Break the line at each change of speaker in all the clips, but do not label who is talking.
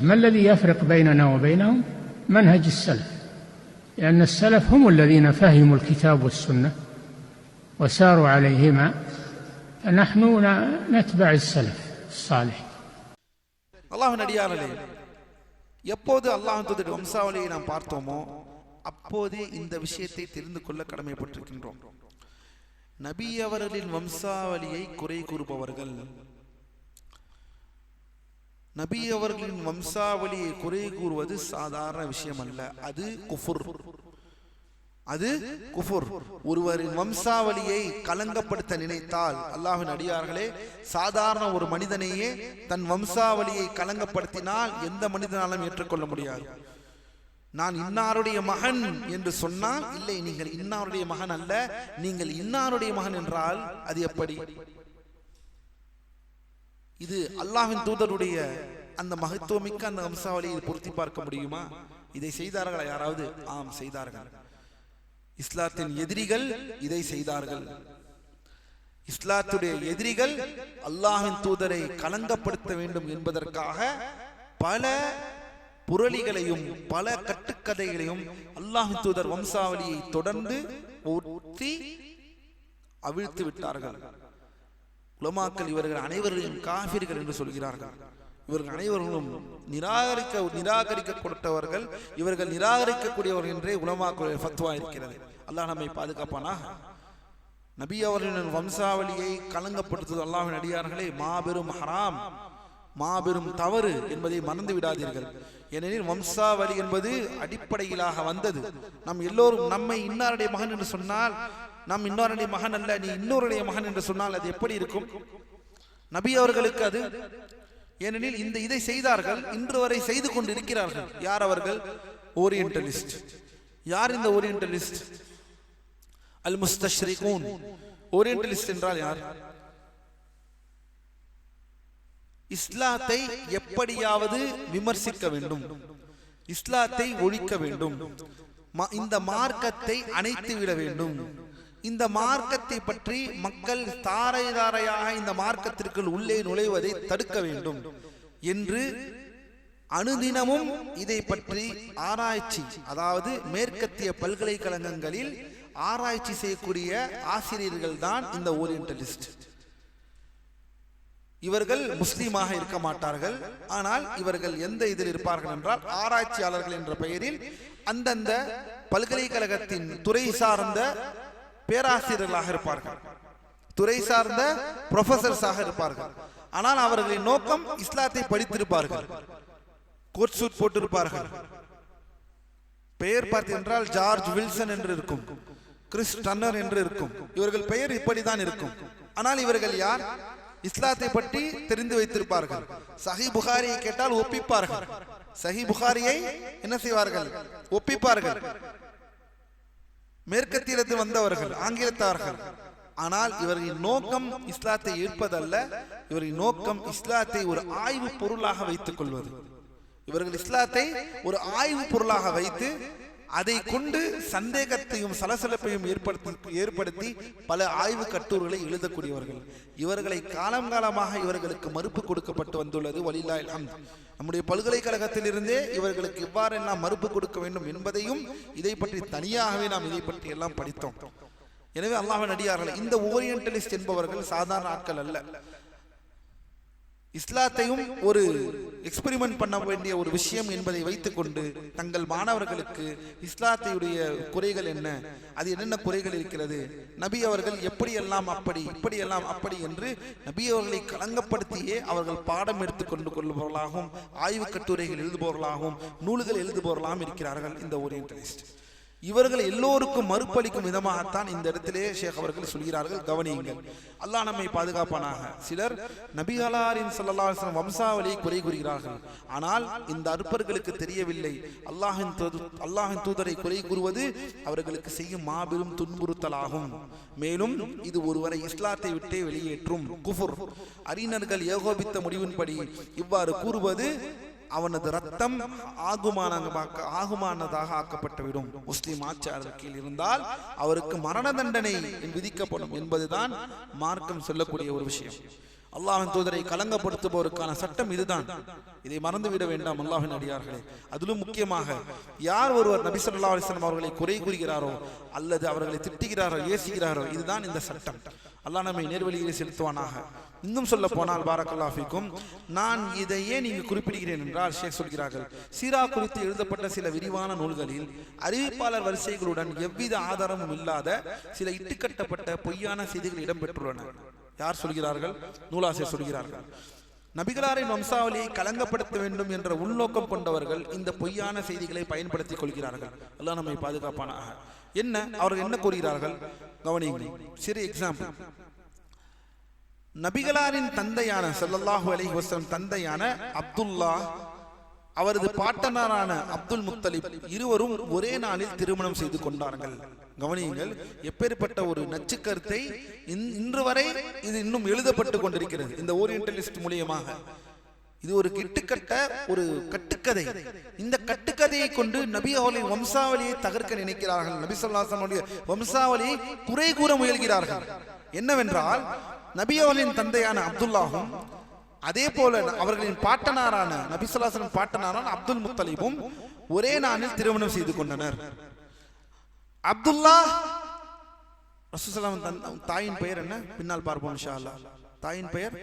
ما الذي يفرق بيننا وبينهم؟ منهج السلف، لأن السلف هم الذين فهموا الكتاب والسنة وساروا عليهما، فنحن نتبع السلف الصالح.
அல்லாஹ்வின் அடியார்களே, எப்போது அல்லாஹ்வின் தூதருடைய வம்சாவளியை நாம் பார்த்தோமோ அப்போதே இந்த விஷயத்தை தெரிந்து கொள்ள கடமைப்பட்டிருக்கின்றோம். நபி அவர்களின் வம்சாவளியை குறை கூறுபவர்கள், நபி அவர்களின் வம்சாவளியை குறை கூறுவது சாதாரண விஷயம் அல்ல, அது குஃபுர். அது குஃபுர். ஒருவரின் வம்சாவளியை களங்கப்படுத்த நினைத்தால், அல்லாஹ்வின் அடியார்களே, சாதாரண ஒரு மனிதனையே தன் வம்சாவளியை களங்கப்படுத்தினால் எந்த மனிதனாலும் ஏற்றுக்கொள்ள முடியாது. நான் இன்னாருடைய மகன் என்று சொன்னால், இல்லை நீங்கள் இன்னாருடைய மகன் அல்ல, நீங்கள் இன்னாருடைய மகன் என்றால் அது எப்படி? இது அல்லாஹ்வின் தூதருடைய அந்த மகத்துவமிக்க அந்த வம்சாவளியை பொருத்தி பார்க்க முடியுமா? இதை செய்தார்களா யாராவது? ஆம், செய்தார்கள். இஸ்லாத்தின் எதிரிகள் இதை செய்தார்கள். இஸ்லாத்துடைய எதிரிகள் அல்லாஹ்வின் தூதரை களங்கப்படுத்த வேண்டும் என்பதற்காக பல புரளிகளையும் பல கட்டுக்கதைகளையும் அல்லாஹ்வின் தூதர் வம்சாவளியை தொடர்ந்து ஊற்றி அவிழ்த்து விட்டார்கள். உலமாக்கள் இவர்கள் அனைவரையும் காஃபிர்கள் என்று சொல்கிறார்கள். இவர்கள் அனைவர்களும் நிராகரிக்கப்பட்டவர்கள், இவர்கள் நிராகரிக்கக்கூடியவர்கள் என்றே உலமாக்களுடைய ஃபத்வா இருக்கிறது. அல்லாஹ் நம்மை பாதுகாப்பானா. நபி அவர்களின் வம்சாவளியை களங்கப்படுத்துவது அல்லாஹ்வின் அடியார்களே மாபெரும் ஹராம், மாபெரும் தவறு என்பதை மறந்து விடாதீர்கள். ஏனெனில் வம்சாவளி என்பது அடிப்படையிலாக வந்தது. நம் எல்லோரும் நம்மை இன்னாருடைய மகன் என்று சொன்னால், நாம் இன்னொருடைய மகன் அல்ல, நீ இன்னொருடைய மகன் என்று சொன்னால் அது எப்படி இருக்கும்? நபி அவர்களுக்கு அது, ஏனெனில் இதை செய்தார்கள், இன்று வரை செய்து கொண்டு இருக்கிறார்கள். யார் அவர்கள்? ஓரியன்டலிஸ்ட். யார் இந்த ஓரியன்டலிஸ்ட்? அல் முஸ்தஷ்ரிகூன். ஓரியன்டலிஸ்ட் என்றால் யார்? இஸ்லாத்தை எப்படியாவது விமர்சிக்க வேண்டும், இஸ்லாத்தை ஒழிக்க வேண்டும், இந்த மார்க்கத்தை அணைத்து விட வேண்டும், இந்த மார்க்கத்தை பற்றி மக்கள் தாரை தாரையாக இந்த மார்க்கத்திற்குள் உள்ளே நுழைவதை தடுக்க வேண்டும் என்று அனுதினமும் இதை பற்றி ஆராய்ச்சி, அதாவது மேற்கத்திய பல்கலைக்கழகங்களில் ஆராய்ச்சி செய்யக்கூடிய ஆசிரியர்கள் தான் இந்த ஓரியன்டலிஸ்ட். இவர்கள் முஸ்லீமாக இருக்க மாட்டார்கள், ஆனால் இவர்கள் எந்த இதில் இருப்பார்கள் என்றால் ஆராய்ச்சியாளர்கள் என்ற பெயரில் அந்தந்த பல்கலைக்கழகத்தின் துறை சார்ந்த பேராசிரியர்களாக இருப்பார்கள், துறை சார்ந்த ப்ரொஃபசர்ஸாக இருப்பார்கள். ஆனால் அவர்களின் நோக்கம் இஸ்லாத்தை படித்திருப்பார்கள், கோட் சூட் போட்டிருப்பார்கள். பெயர் பார்த்து என்றால் ஜார்ஜ் வில்சன் என்று இருக்கும், கிறிஸ் டன்னர் என்று இருக்கும். இவர்கள் பெயர் இப்படிதான் இருக்கும். ஆனால் இவர்கள் யார்? இஸ்லாத்தை பற்றி தெரிந்து வைத்திருப்பார்கள். சஹி புகாரியை கேட்டால் ஒப்பிப்பார்கள், சஹி புகாரியை என்ன செய்வார்கள்? ஒப்பிப்பார்கள். மேற்கத்தியத்தில் வந்தவர்கள், ஆங்கிலத்தார்கள். ஆனால் இவர்களின் நோக்கம் இஸ்லாத்தை ஏற்பதல்ல, இவர்களின் நோக்கம் இஸ்லாத்தை ஒரு ஆய்வு பொருளாக வைத்துக் கொள்வது. இவர்கள் இஸ்லாத்தை ஒரு ஆய்வு பொருளாக வைத்து அதை கொண்டு சந்தேகத்தையும் சலசலப்பையும் ஏற்படுத்தி பல ஆய்வு கட்டுரைகளை எழுதக்கூடியவர்கள். இவர்களை காலமாக இவர்களுக்கு மறுப்பு கொடுக்கப்பட்டு வந்துள்ளது. வலில்லாஹில் ஹம்த். நம்முடைய பல்கலைக்கழகத்தில் இருந்தே இவர்களுக்கு இவ்வாறெல்லாம் மறுப்பு கொடுக்க வேண்டும் என்பதையும் இதை பற்றி தனியாகவே நாம் இதை பற்றி எல்லாம் படித்தோம். எனவே அல்லாஹ்வின் அடியார்களே, இந்த ஓரியன்டலிஸ்ட் என்பவர்கள் சாதாரண ஆட்கள் அல்ல. இஸ்லாத்தையும் ஒரு எக்ஸ்பெரிமெண்ட் பண்ண வேண்டிய ஒரு விஷயம் என்பதை வைத்துக் கொண்டு தங்கள் மாணவர்களுக்கு இஸ்லாத்தையுடைய குறைகள் என்ன, அது என்னென்ன குறைகள் இருக்கிறது, நபி அவர்கள் எப்படியெல்லாம் அப்படி இப்படியெல்லாம் அப்படி என்று நபி அவர்களை களங்கப்படுத்தியே அவர்கள் பாடம் எடுத்துக் கொண்டு கொள்பவர்களாகவும் ஆய்வு கட்டுரைகள் எழுதுபவர்களாகவும் நூல்கள் எழுதுபவர்களாகவும் இருக்கிறார்கள் இந்த ஓரியன்டலிஸ்ட். இவர்கள் எல்லோருக்கும் மறுப்பளிக்கும் விதமாகத்தான் இந்த இடத்திலே ஷேக் அவர்கள் சொல்கிறார்கள். கவனியுங்கள், அல்லாஹ் நம்மை பாதுகாப்பானாக. சிலர் நபிகளாரின் ஸல்லல்லாஹு அலைஹி வஸல்லம் வம்சாவளியை குறை கூறுகிறார்கள். ஆனால் இந்த அற்பர்களுக்கு தெரியவில்லை, அல்லாஹ்வின் தூதரை குறை கூறுவது அவர்களுக்கு செய்யும் மாபெரும் துன்புறுத்தலாகும். மேலும் இது ஒருவரை இஸ்லாத்தை விட்டே வெளியேற்றும் குஃபுர். அறிஞர்கள் ஏகோபித்த முடிவின்படி இவ்வாறு கூறுவது அவனது ரத்தம் ஆகுமானதாக ஆக்கப்பட்டுவிடும். முஸ்லிம் ஆட்சியாளர் கீழ் இருந்தால் அவருக்கு மரண தண்டனை விதிக்கப்படும் என்பதுதான் மார்க்கம் சொல்லக்கூடிய ஒரு விஷயம். அல்லாஹ்வின் தூதரை கலங்கப்படுத்துபவருக்கான சட்டம் இதுதான். இதை மறந்துவிட வேண்டாம் அல்லாஹ்வின் அடியார்களே. அதிலும் முக்கியமாக யார் ஒருவர் நபி ஸல்லல்லாஹு அலைஹி வஸல்லம் அவர்களை குறை கூறுகிறாரோ அல்லது அவர்களை திட்டுகிறாரோ ஏசுகிறாரோ இதுதான் இந்த சட்டம். அல்லாஹ் நம்மை நேர்வழியிலே செலுத்துவானாக. இன்னும் சொல்ல போனால் பாரக்கல்லாஹு ஃபீக்கும், நான் இதையே நீங்க குறிப்பிடுகிறேன் என்றால் ஷேக் சொல்கிறார்கள், சீரா குறித்து எழுதப்பட்ட சில விரிவான நூல்களில் அறிவிப்பாளர் வரிசைகளுடன் எவ்வித ஆதாரமும் இல்லாத சில இட்டுக்கட்டப்பட்ட பொய்யான செய்திகள் இடம்பெற்றுள்ளன. யார் சொல்கிறார்கள்? நூலாசிரியர் சொல்கிறார்கள். நபிகளாரின் வம்சாவளியை கலங்கப்படுத்த வேண்டும் என்ற உள்நோக்கம் கொண்டவர்கள் இந்த பொய்யான செய்திகளை பயன்படுத்திக் கொள்கிறார்கள். அல்லாஹ் நம்மை பாதுகாப்பானாக. என்ன அவர்கள் என்ன கூறுகிறார்கள் கவனியுங்கள். சிறு எக்ஸாம்பிள். நபிகளாரின் தந்தையான ஸல்லல்லாஹு அலைஹி வஸல்லம் தந்தையான அப்துல்லா, அவரது பாட்டனாரான அப்துல் முத்தலிப் இருவரும் ஒரே நாளில் திருமணம் செய்து கொண்டார்கள். கவனியுங்கள், எப்பேற்பட்ட ஒரு நச்சு கருத்தை இன்று வரை இது இன்னும் எழுதப்பட்டு கொண்டிருக்கிறது இந்த ஓரியன்டலிஸ்ட் மூலியமாக. இது ஒரு கிட்டுக்கட்ட ஒரு கட்டுக்கதை. இந்த கட்டுக்கதையை கொண்டு நபி அவர்களின் வம்சாவளியை தகர்க்க நினைக்கிறார்கள். நபி ஸல்லல்லாஹு அலைஹி வஸல்லம் வம்சாவளியை குறை கூற முயல்கிறார்கள். என்னவென்றால், நபி அவர்களின் தந்தையான அப்துல்லாவும் அதே போல அவர்களின் பாட்டனாரான நபி ஸல்லல்லாஹு அலைஹி வஸல்லம் பாட்டனாரான அப்துல் முத்தலிபும் ஒரே நாளில் திருமணம் செய்து கொண்டனர். அப்துல்லா ரசூலுல்லாஹி ஸல்லல்லாஹு அலைஹி வஸல்லம் தாயின் பெயர் என்ன? பின்னால் பார்ப்போம் இன்ஷா அல்லாஹ். தாயின் பெயர்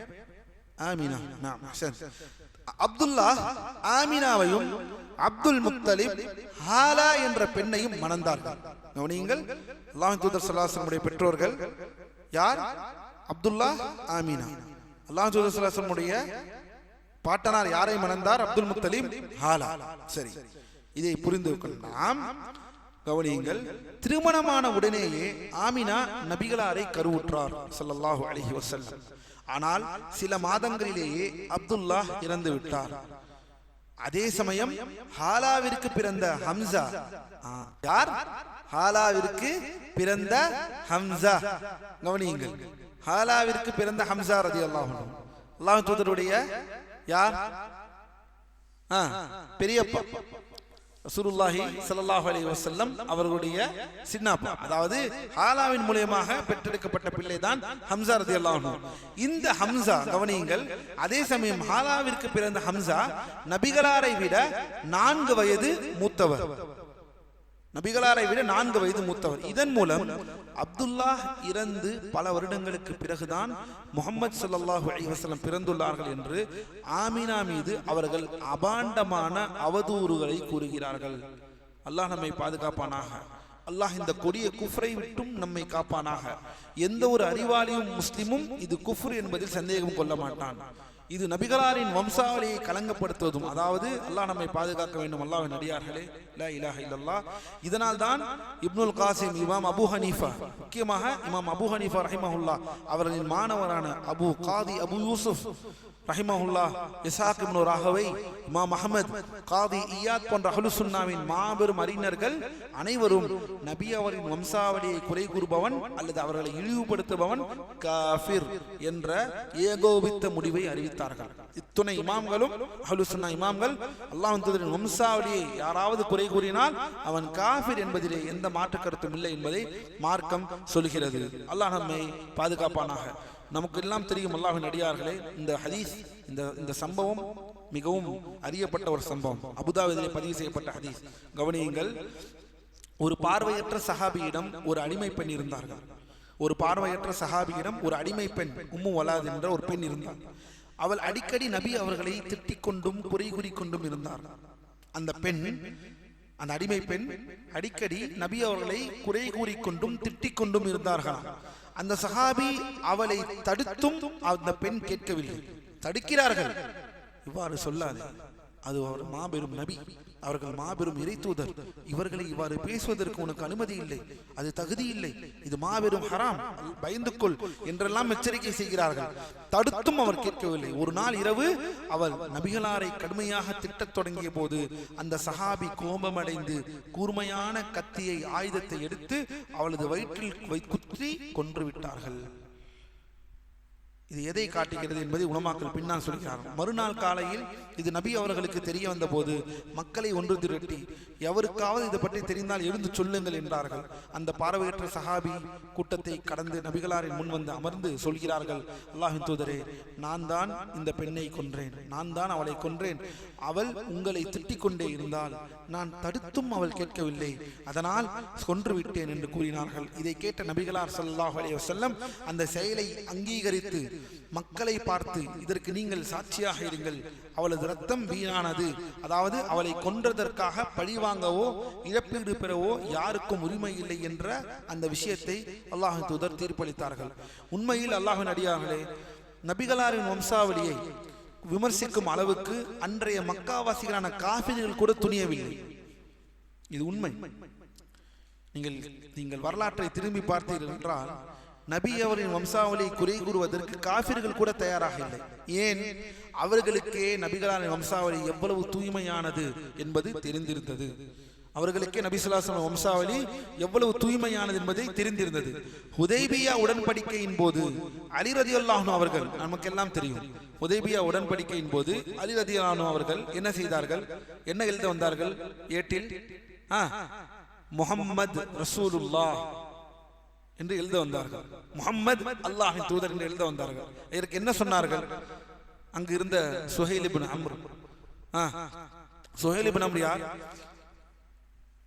ஆமினா. அப்துல்லா ஆமினாவையும் அப்துல் முத்தலிப் ஹாலா என்ற பெண்ணையும் மணந்தார்கள். கவனியுங்கள், அல்லாஹ்வின் தூதர் ஸல்லல்லாஹு அலைஹி வஸல்லம் பெற்றோர்கள் யார்? அப்துல்லா, ஆமினா. அல்லாஹ்வின் தூதர் ஸல்லல்லாஹு அலைஹி வஸல்லம் பாட்டனார் யாரை மணந்தார்? அப்துல் முத்தலிப், ஹாலா. சரி, இதை புரிந்து கொள்ளலாம். கவனியுங்கள், திருமணமான உடனேயே ஆமினா நபிகளாரை கருவுற்றார் ஸல்லல்லாஹு அலைஹி வஸல்லம். ஆனால் சில மாதங்களிலேயே அப்துல்லா இறந்து விட்டார். அதே சமயம் ஹாலாவிற்கு பிறந்த ஹம்சா, யார்? ஹாலாவிற்கு பிறந்த ஹம்சா. கவனியுங்கள், ஹாலாவிற்கு பிறந்த ஹம்சா ரலியல்லாஹு அன்ஹு அல்லாஹ்வின் தூதருடைய யார்? பெரியப்பா ரசூலுல்லாஹி ஸல்லல்லாஹு அலைஹி வஸல்லம் அவர்களுடைய சின்னப்பா. அதாவது ஹாலாவின் மூலமாக பெற்றெடுக்கப்பட்ட பிள்ளை தான் ஹம்சா ரலியல்லாஹு அன்ஹு. இந்த ஹம்சா, கவனியுங்கள், அதே சமயம் ஹாலாவிற்கு பிறந்த ஹம்சா நபிகளாரை விட 4 வயது மூத்தவர். நபிகளாரை விட 4 வயது மூத்தவர். இதன் மூலம் அப்துல்லா இறந்து பல வருடங்களுக்கு பிறகுதான் முஹம்மது ஸல்லல்லாஹு அலைஹி வஸல்லம் பிறந்துள்ளார்கள் என்று ஆமினா மீது அவர்கள் அபாண்டமான அவதூறுகளை கூறுகிறார்கள். அல்லாஹ் நம்மை பாதுகாப்பானாக. அல்லாஹ் இந்த கொடிய குஃப்ரை விட்டும் நம்மை காப்பானாக. எந்த ஒரு அறிவாளியும் முஸ்லிமும் இது குஃப்ர் என்பதில் சந்தேகம் கொள்ள மாட்டான். இது நபிகளாரின் வம்சாவளியை கலங்கப்படுத்துவதும், அதாவது அல்லாஹ் நம்மை பாதுகாக்க வேண்டும். அல்லாஹ்வின் அடியார்களே, லா இலாஹ இல்லல்லாஹ். இதனால் தான் இப்னுல் காசிம், இமாம் அபு ஹனீஃபா, முக்கியமாக இமாம் அபு ஹனீஃபா ரஹிமஹுல்லாஹ் அவர்களின் மாணவரான அபு காதி அபு யூசுப் ரஹிமஹுல்லாஹ், இஸ்ஹாக் இப்னு ராஹவை, இமாம் அஹ்மத், காதி இயாத் போன்ற அஹ்லு சுன்னாவின் மாபெரும் அறிஞர்கள் அனைவரும் நபி அவரின் வம்சாவளியை குறை கூறுபவன் அல்லது அவர்களை இழிவுபடுத்துபவன் காஃபிர் என்ற ஏகோபித்த முடிவை அறிவித்தார்கள். இத்துணை இமாம்களும், அஹ்லு சுன்னா இமாம்கள், அல்லாஹ்வின் தூதரின் வம்சாவளியை யாராவது குறை கூறினால் அவன் காஃபிர் என்பதிலே எந்த மாற்று கருத்தும் இல்லை என்பதை மார்க்கம் சொல்கிறது. அல்லாஹ் நம்மை பாதுகாப்பானாக. நமக்கு எல்லாம் தெரியும் அல்லாஹ்வின் அடியார்களே, இந்த ஹதீஸ், இந்த சம்பவம் மிகவும் அறியப்பட்ட ஒரு சம்பவம். அபுதாபிதிலே பதிவு செய்யப்பட்ட ஹதீஸ். கவனியுங்கள், ஒரு பார்வையற்ற சஹாபியிடம் ஒரு அடிமை பெண் இருந்தார்கள். ஒரு பார்வையற்ற சஹாபியிடம் ஒரு அடிமை பெண் உம்மு வலாத் என்ற ஒரு பெண் இருந்தார். அவள் அடிக்கடி நபி அவர்களை திட்டிக் கொண்டும் குறை கூறிக்கொண்டும் இருந்தார். அந்த பெண், அந்த அடிமை பெண் அடிக்கடி நபி அவர்களை குறை கூறிக்கொண்டும் திட்டிக் கொண்டும் இருந்தார்கள். அந்த சஹாபி அவளை தடுத்தும் அந்த பெண் கேட்கவில்லை. தடுக்கிறார்கள், இவ்வாறு சொல்லாது, அது அவர் மாபெரும் நபி, அவர்கள் மாபெரும் இறை தூதர், இவர்களை இவ்வாறு பேசுவதற்கு உனக்கு அனுமதி இல்லை, அது தகுதி இல்லை, இது மாபெரும் ஹராம், பயந்து கொள் என்றெல்லாம் எச்சரிக்கை செய்கிறார்கள். தடுத்தும் அவர் கேட்கவில்லை. ஒரு நாள் இரவு அவள் நபிகளாரை கடுமையாக திட்டத் தொடங்கிய போது அந்த சஹாபி கோபமடைந்து கூர்மையான கத்தியை, ஆயுதத்தை எடுத்து அவளது வயிற்றில் குத்தி கொன்று விட்டார்கள். இது எதை காட்டுகிறது என்பதை உலமாக்கள் பின்னால் சொல்கிறார்கள். மறுநாள் காலையில் இது நபி அவர்களுக்கு தெரிய வந்த போது மக்களை ஒன்று திரட்டி எவருக்காவது இதை பற்றி தெரிந்தால் எழுந்து சொல்லுங்கள் என்றார்கள். அந்த பார்வையற்ற சஹாபி கூட்டத்தை கடந்து நபிகளாரின் முன் வந்து அமர்ந்து சொல்கிறார்கள், அல்லாஹ்வின் தூதரே, நான் தான் இந்த பெண்ணை கொன்றேன், நான் தான் அவளை கொன்றேன். அவள் உங்களை திட்டிக் கொண்டே இருந்தால் நான் தடுத்தும் அவள் கேட்கவில்லை, அதனால் கொன்று விட்டேன் என்று கூறினார்கள். இதை கேட்ட நபிகளார் ஸல்லல்லாஹு அலைஹி வஸல்லம் அந்த செயலை அங்கீகரித்து மக்களை பார்த்து, இதற்கு நீங்கள் சாட்சியாக இருங்கள், அவளது ரத்தம் வீணானது, அதாவது அவளை கொன்றதற்காக பழிவாங்கவோ இழப்பீடு பெறவோ யாருக்கும் உரிமை இல்லை என்ற அந்த விஷயத்தை அல்லாஹ்வின் தூதர் தீர்ப்பளித்தார்கள். உண்மையில் அல்லாஹ்வின் அடியார்களே, நபிகளாரின் வம்சாவளியை விமர்சிக்கும் அளவுக்கு அன்றைய மக்காவாசிகளான காஃபிர்கள் கூட துணியவில்லை. இது உண்மை. நீங்கள் வரலாற்றை திரும்பி பார்த்தீர்கள் என்றால் நபி அவரின் வம்சாவளியை குறை கூறுவதற்கு காஃபிர்கள் கூட தயாராக இல்லை. ஏன்? அவர்களுக்கே நபிகளாரின் வம்சாவளி எவ்வளவு தூய்மையானது என்பது தெரிந்திருந்தது. அவர்களுக்கே நபி ஸல்லல்லாஹு அலைஹி வஸல்லம் வம்சாவளி எவ்வளவு தூய்மையானது என்பதை தெரிந்திருந்தது. ஹுதைபியா உடன்படிக்கையின் போது அலி ரலியல்லாஹு அன்ஹு அவர்கள், நமக்கெல்லாம் தெரியும், ஹுதைபியா உடன்படிக்கையின் போது அலி ரலியல்லாஹு அன்ஹு அவர்கள் என்ன செய்தார்கள்? என்ன எழுத வந்தார்கள்? ஏட்டில் முஹம்மது ரசூலுல்லாஹ் என்று எழுத வந்தார்கள். முஹம்மது அல்லாஹ்வின் தூதர் என்று எழுத வந்தார்கள். இதற்கு என்ன சொன்னார்கள்? அங்கு இருந்த சுஹைல் இப்னு அம்ர், சுஹைல் இப்னு அம்ர் யார்?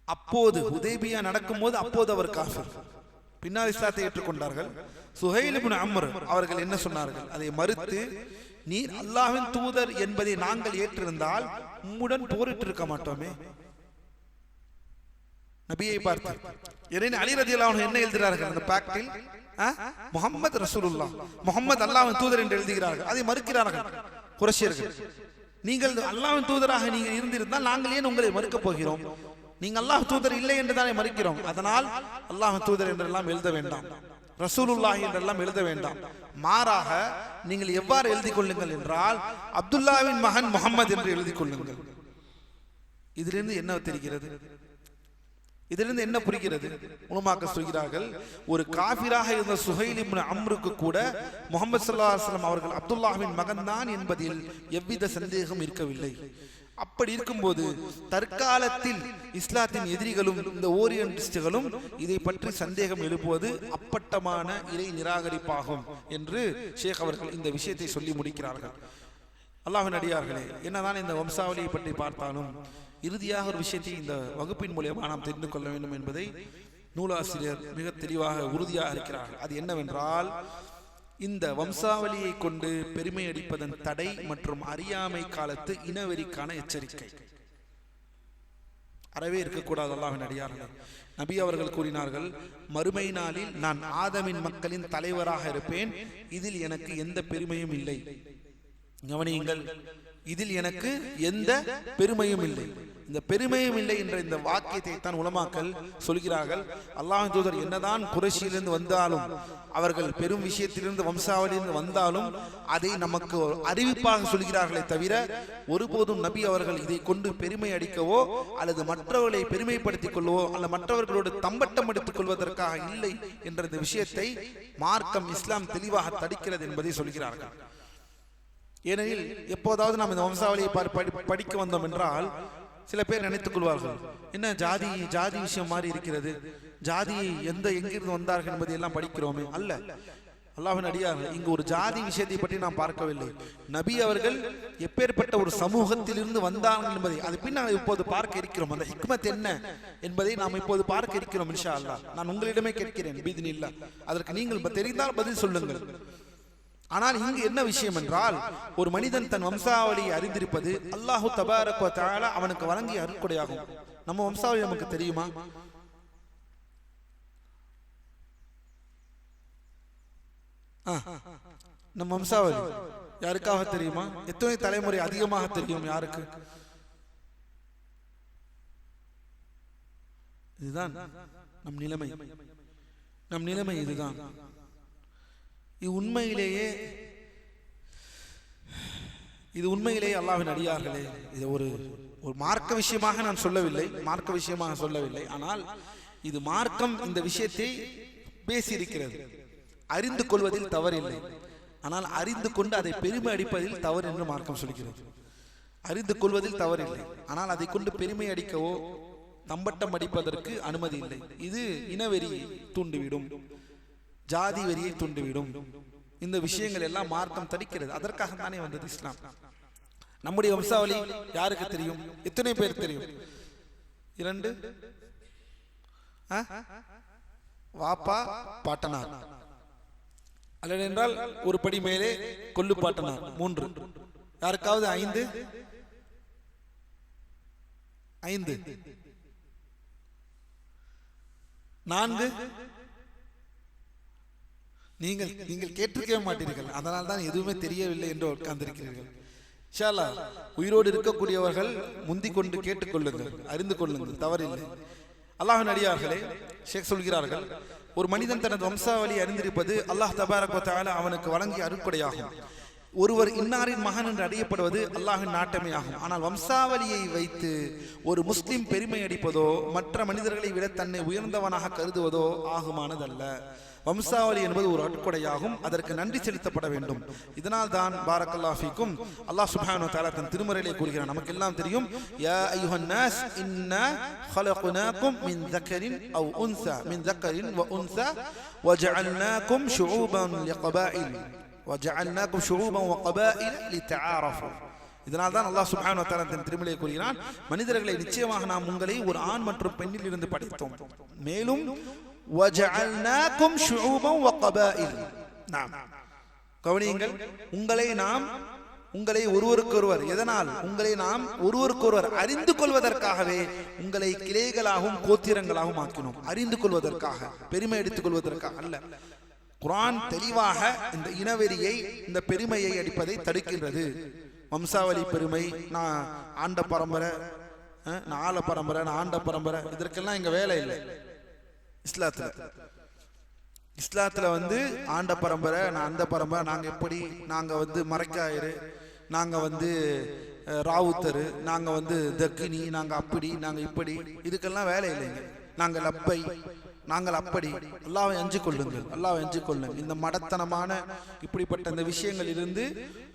அப்போது ஹுதைபியா நடக்கும் போது அப்போது அவர் காஃபிர், பின்னால் இஸ்லாத்தை ஏற்றுக்கொண்டார்கள். சுஹைல் இப்னு அம்ர் அவர்கள் என்ன சொன்னார்கள்? அதை மறுத்து, நீர் அல்லாஹ்வின் தூதர் என்பதை நாங்கள் ஏற்றிருந்தால் உம்முடன் போரிட்டு இருக்க மாட்டோமே. நபியை பார்த்து அலி ரலியல்லாஹு அன்ஹு என்ன எழுதுகிறார்கள்? அந்த பாக்டில் முஹம்மது ரசூலுல்லாஹ், முஹம்மது அல்லாஹ்வின் தூதர் என்று எழுதுகிறார்கள். அதை மறுக்கிறார்கள் குறைஷியர்கள். நீங்கள் அல்லாஹ்வின் தூதராக நீங்கள் இருந்திருந்தால் நாங்கள் ஏன் உங்களை மறுக்க போகிறோம்? நீங்கள் அல்லாஹ் தூதர் இல்லை என்று தானே மறுக்கிறோம். அதனால் அல்லாஹ்வின் தூதர் என்றெல்லாம் எழுத வேண்டாம், ரசூலுல்லாஹி என்றெல்லாம் எழுத வேண்டாம். மாறாக நீங்கள் எவ்வாறு எழுதி கொள்ளுங்கள் என்றால் அப்துல்லாவின் மகன் முஹம்மது என்று எழுதி கொள்ளுங்கள். இதிலிருந்து என்ன தெரிகிறது? இதிலிருந்து என்ன புரிகிறது? உலமாக்கள் சொல்கிறார்கள், ஒரு காஃபிராக இருந்த சுஹைல் இப்னு அம்ருக்கு கூட முஹம்மது ஸல்லல்லாஹு அலைஹி வஸல்லம் அவர்கள் அப்துல்லாஹ்வின் மகன்தான் என்பதில் எவ்வித சந்தேகம் இருக்கவில்லை. அப்படி இருக்கும்போது தற்காலத்தில் இஸ்லாத்தின் எதிரிகளும் இந்த ஓரியன்டிஸ்டுகளும் இதை பற்றி சந்தேகம் எழுப்புவது அப்பட்டமான இறை நிராகரிப்பாகும் என்று ஷேக் அவர்கள் இந்த விஷயத்தை சொல்லி முடிக்கிறார்கள். அல்லாஹ்வின் அடியார்களே, என்னதான் இந்த வம்சாவளியை பற்றி பார்த்தாலும் இறுதியாக ஒரு விஷயத்தை இந்த வகுப்பின் மூலமாக நாம் தெரிந்து கொள்ள வேண்டும் என்பதை நூலாசிரியர் மிக தெளிவாக உறுதியாக இருக்கிறார்கள். அது என்னவென்றால், இந்த வம்சாவளியை கொண்டு பெருமை அடிப்பதன் தடை மற்றும் அறியாமை காலத்து இனவெறிக்கான எச்சரிக்கை அறவே இருக்கக்கூடாது. அல்லாஹ்வின் அடியார்களே, நபி அவர்கள் கூறினார்கள், மறுமை நாளில் நான் ஆதமின் மக்களின் தலைவராக இருப்பேன், இதில் எனக்கு எந்த பெருமையும் இல்லை. கவனியுங்கள், இதில் எனக்கு எந்த பெருமையும் இல்லை. இந்த பெருமையும் இல்லை என்ற இந்த வாக்கியத்தை தான் உலமாக்கள் சொல்கிறார்கள். அல்லாஹ்வின் தூதர் என்னதான் குறைஷியிலிருந்து வந்தாலும், அவர்கள் பெரும் விஷயத்திலிருந்து வம்சாவளியிலிருந்து வந்தாலும் அதை நமக்கு அறிவிப்பாக சொல்கிறார்களே தவிர ஒருபோதும் நபி அவர்கள் இதை கொண்டு பெருமை அடிக்கவோ அல்லது மற்றவர்களை பெருமைப்படுத்திக் கொள்ளவோ அல்லது மற்றவர்களோடு தம்பட்டம் எடுத்துக் கொள்வதற்காக இல்லை என்ற இந்த விஷயத்தை மார்க்கம் இஸ்லாம் தெளிவாக தடுக்கிறது என்பதை சொல்கிறார்கள். ஏனெனில் எப்போதாவது நாம் இந்த வம்சாவளியை படிக்க வந்தோம் என்றால் சில பேர் நினைத்துக் கொள்வார்கள், என்ன ஜாதி விஷயம் மாதிரி இருக்கிறது, ஜாதி எங்கிருந்து வந்தார்கள் என்பதை எல்லாம் படிக்கிறோமே. அல்ல, அல்லாஹ்வின் அடியார்கள், இங்கு ஒரு ஜாதி விஷயத்தை பற்றி நாம் பார்க்கவில்லை. நபி அவர்கள் எப்பேற்பட்ட ஒரு சமூகத்திலிருந்து வந்தார்கள் என்பதை அது பின்னால் இப்போது பார்க்க இருக்கிறோம். அந்த ஹிக்மத் என்ன என்பதை நாம் இப்போது பார்க்க இருக்கிறோம் இன்ஷா அல்லாஹ். நான் உங்களிடமே கேட்கிறேன், பீதினில்லாஹ், அதற்கு நீங்கள் தெரிந்தால் பதில் சொல்லுங்கள். ஆனால் இங்கு என்ன விஷயம் என்றால், ஒரு மனிதன் தன் வம்சாவளியை அறிந்திருப்பது அல்லாஹு தபாரக் வ தஆலா அவனுக்கு வழங்கிய அருட்கொடையாகும். நம்ம வம்சாவளி நமக்கு தெரியுமா? நம்ம வம்சாவளி யாருக்காக தெரியுமா? எத்தனை தலைமுறை அதிகமாக தெரியும் யாருக்கு? இதுதான் நம் நிலைமை இதுதான். இது உண்மையிலேயே அல்லாஹ்வின் அடியார்களே, இது ஒரு மார்க்க விஷயமாக நான் சொல்லவில்லை, ஆனால் இது மார்க்கம் இந்த விஷயத்தை பேசியிருக்கிறது. அறிந்து கொள்வதில் தவறில்லை. ஆனால் அறிந்து கொண்டு அதை பெருமை அடிப்பதில் தவறு என்று மார்க்கம் சொல்கிறது. அறிந்து கொள்வதில் தவறு இல்லை, ஆனால் அதை கொண்டு பெருமை அடிக்கவோ தம்பட்டம் அடிப்பதற்கு அனுமதி இல்லை. இது இனவெறியை தூண்டிவிடும், ஜாதி வெறியை தூண்டிவிடும். இந்த விஷயங்கள் எல்லாம் மார்க்கம் தடுக்கிறது. அதற்காக தானே வந்தது இஸ்லாம். நம்முடைய வம்சாவளி யாருக்கு தெரியும்? எத்தனை பேர் தெரியும்? 2 வாப்பா பாட்டனார், அல்லது என்றால் ஒரு படி மேலே கொல்லு பாட்டனார் 3. யாருக்காவது 5? 4? நீங்கள் கேட்டிருக்கவே மாட்டீர்கள். அதனால் தான் எதுவுமே தெரியவில்லை என்று உட்கார்ந்திருக்கிறீர்கள். இன்ஷா அல்லாஹ் உயிரோடு இருக்கக்கூடியவர்கள் முந்திக் கொண்டு கேட்டுக்கொள்ளுங்கள், அறிந்து கொள்ளுங்கள், தவறில்லை. அல்லாஹ்வின் அடியார்களே, ஷேக் சொல்கிறார்கள், ஒரு மனிதன் தனது வம்சாவளி அறிந்திருப்பது அல்லாஹ் தபாரக் வ தஆலா அவனுக்கு வழங்கிய அருட்கொடையாகும். ஒருவர் இன்னாரின் மகன் என்று அறியப்படுவது அல்லாஹ்வின் நாட்டமே ஆகும். ஆனால் வம்சாவளியை வைத்து ஒரு முஸ்லிம் பெருமை அடிப்பதோ மற்ற மனிதர்களை விட தன்னை உயர்ந்தவனாக கருதுவதோ ஆகுமானதல்ல. வம்சாவளி என்பது ஒரு அருட்கொடையாகும், அதற்கு நன்றி செலுத்தப்பட வேண்டும். இதனால் தான் பாரக்கல்லாஹு ஃபீக்கும் அல்லாஹ் சுப்ஹானஹு வ தஆலா தன் திருமறையிலே கூறுகிறான். நமக்கு எல்லாம் தெரியும், யா அய்யுஹன் நாஸ் இன்னா خلقناكم من ذكر أو أنثى من ذكر وأنثى وجعلناكم شعوبا وقبائل لتعارفوا. இதனால் தான் அல்லாஹ் சுப்ஹானஹு வ தஆலா தன் திருமறையிலே கூறுகிறான், மனிதர்களை நிச்சயமாக நாம் உங்களை ஒரு ஆண் மற்றும் பெண்ணில் இருந்து படைத்தோம், மேலும் وَجَعَلْنَاكُمْ شُعُوبًا وَقَبَائِلَ. கவனியுங்கள், உங்களை ஒருவருக்கொருவர், எதனால்? உங்களை நாம் ஒருவருக்கொருவர் அறிந்து கொள்வதற்காகவே உங்களை கிளைகளாகவும் கோத்திரங்களாகவும் ஆக்கினோம். அறிந்து கொள்வதற்காக, பெருமை எடுத்துக் கொள்வதற்காக அல்ல. குர்ஆன் தெளிவாக இந்த இனவெறியை, இந்த பெருமையை அடிப்பதை தடுக்கின்றது. வம்சாவளி பெருமை, நான் ஆண்ட பரம்பரை, நான் ஆள பரம்பரை, நான் ஆண்ட பரம்பரை, இதற்கெல்லாம் இங்க வேலை இல்லை. இஸ்லாத்துல வந்து ஆண்ட பரம்பரை, நான் அந்த பரம்பரை, நாங்க எப்படி, நாங்க வந்து மரைக்காயரு, நாங்க வந்து ராவுத்தரு, நாங்க வந்து தக்கினி, நாங்க அப்படி, நாங்க இப்படி, இதுக்கெல்லாம் வேலை இல்லைங்க. நாங்கள் அப்பை, நாங்கள் அப்படி. அல்லாஹ்வை அஞ்சு கொள்ளுங்கள், அல்லாஹ்வை அஞ்சு கொள்ளுங்கள். இந்த மடத்தனமான இப்படிப்பட்ட இந்த விஷயங்கள் இருந்து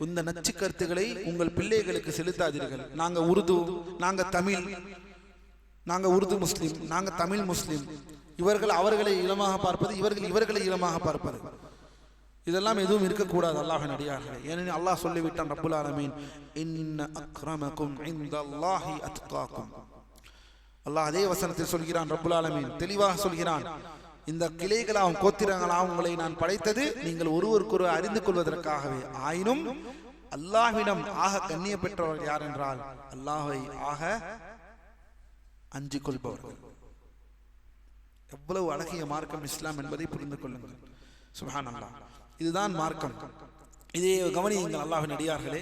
இந்த நச்சு கருத்துக்களை உங்கள் பிள்ளைகளுக்கு செலுத்தாதீர்கள். நாங்க உருது, நாங்க தமிழ், நாங்க உருது முஸ்லிம், நாங்க தமிழ் முஸ்லிம், இவர்கள் அவர்களை இளமாக பார்ப்பது, இவர்கள் இவர்களை இளமாக பார்ப்பது, இதெல்லாம் எதுவும் இருக்கக்கூடாது அல்லாஹ்வின் அடியார்களே. ஏனெனில் அல்லாஹ் சொல்லிவிட்டான், ரப்புல் ஆலமீன், இன்ன அக்ரமக்கும் இன்தல்லாஹி அத்காக்கும். அல்லாஹ் அதே வசனத்தில் சொல்கிறான், ரப்புல் ஆலமீன் தெளிவாக சொல்கிறான், இந்த கிளைகளாகவும் கோத்திரங்களாகவும் உங்களை நான் படைத்தது நீங்கள் ஒருவருக்கொரு அறிந்து கொள்வதற்காகவே. ஆயினும் அல்லாஹ்விடம் ஆக கண்ணிய பெற்றவர்கள் யார் என்றால் அல்லாஹ்வை ஆக அஞ்சு கொள்பவர்கள். எவ்வளவு அழகிய மார்க்கம் இஸ்லாம் என்பதை புரிந்து கொள்ளுங்கள். சுப்ஹானல்லாஹ், இதுதான் மார்க்கம். இதே கவனியுங்கள் அல்லாஹ்வின் அடியார்களே.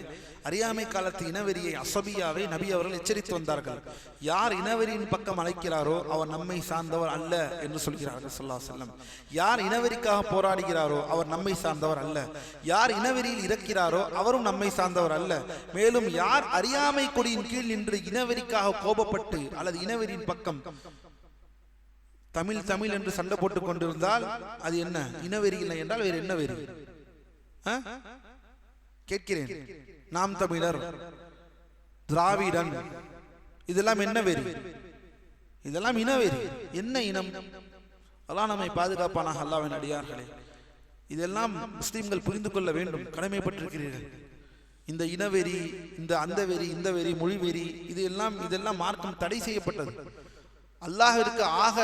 அறியாமை காலத்து இனவெறியை, அசபியாவை நபி அவர்கள் எச்சரித்து வந்தார்கள். யார் இனவெறியின் பக்கம் அழைக்கிறாரோ அவர் நம்மை சார்ந்தவர் அல்ல என்று சொல்கிறார்கள் ஸல்லல்லாஹு அலைஹி வஸல்லம். யார் இனவெறிக்காக போராடுகிறாரோ அவர் நம்மை சார்ந்தவர் அல்ல. யார் இனவெறியில் இருக்கிறாரோ அவரும் நம்மை சார்ந்தவர் அல்ல. மேலும் யார் அறியாமை கொடியின் கீழ் நின்று இனவெறிக்காக கோபப்பட்டு அல்லது இனவெறியின் பக்கம் தமிழ் தமிழ் என்று சண்டை போட்டுக் கொண்டிருந்தால் அது என்ன? இனவெறி இல்லை என்றால் வேறு என்ன வெறி? கேட்கிறேன். நாம் தமிழர், திராவிடன், இதெல்லாம் என்ன வெறி? இதெல்லாம் இனவெறி. என்ன இனம்? அல்லாஹ் நம்மை பாதுகாப்பானாக. அல்லாஹ்வின் அடியார்களே, இதெல்லாம் முஸ்லிம்கள் புரிந்து கொள்ள வேண்டும், கடமைப்பட்டிருக்கிறீர்கள். இந்த இனவெறி, இந்த அந்த வெறி, இந்த வெறி, மொழி வெறி, இதெல்லாம் மார்க்கம் தடை செய்யப்பட்டது. அல்லாஹ்விற்கு ஆக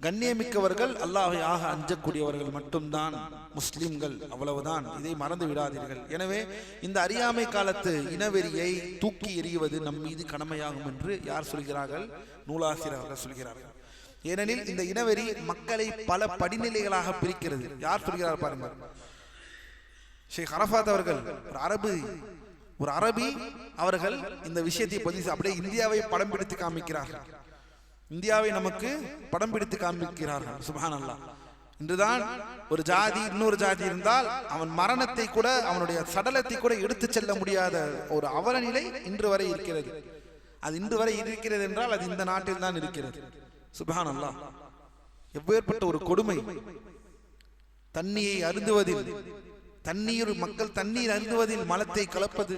கண்ணியமிக்கவர்கள், அல்லாஹ்வை ஆக அஞ்சக்கூடியவர்கள் மட்டும்தான் முஸ்லிம்கள், அவ்வளவுதான். இதை மறந்து விடாதீர்கள். எனவே இந்த அறியாமை காலத்து இனவெறியை தூக்கி எறிவது நம் மீது கடமையாகும் என்று யார் சொல்கிறார்கள்? நூலாசிரியர்கள் சொல்கிறார்கள். ஏனெனில் இந்த இனவெறி மக்களை பல படிநிலைகளாக பிரிக்கிறது. யார் சொல்கிறார் பாருங்கள். ஷேக் அரஃபாத் அவர்கள், ஒரு அரபி அவர்கள் இந்த விஷயத்தை பதிவு அப்படியே இந்தியாவை படம் பிடித்து காமிக்கிறார்கள். இந்தியாவை நமக்கு படம் பிடித்து காண்பிக்கிறார்கள். சுப்ஹானல்லாஹ். இன்றுதான் ஒரு ஜாதி இன்னொரு ஜாதி இருந்தால் அவன் மரணத்தை கூட, அவனுடைய சடலத்தை கூட எடுத்து செல்ல முடியாத ஒரு அவல நிலை இன்று வரை இருக்கிறது. அது இன்று வரை இருக்கிறது என்றால் அது இந்த நாட்டில் தான் இருக்கிறது. சுப்ஹானல்லாஹ். எப்பேற்பட்ட ஒரு கொடுமை! தண்ணியை அருந்துவதில், மக்கள் தண்ணீர் அருந்துவதில் மலத்தை கலப்பது,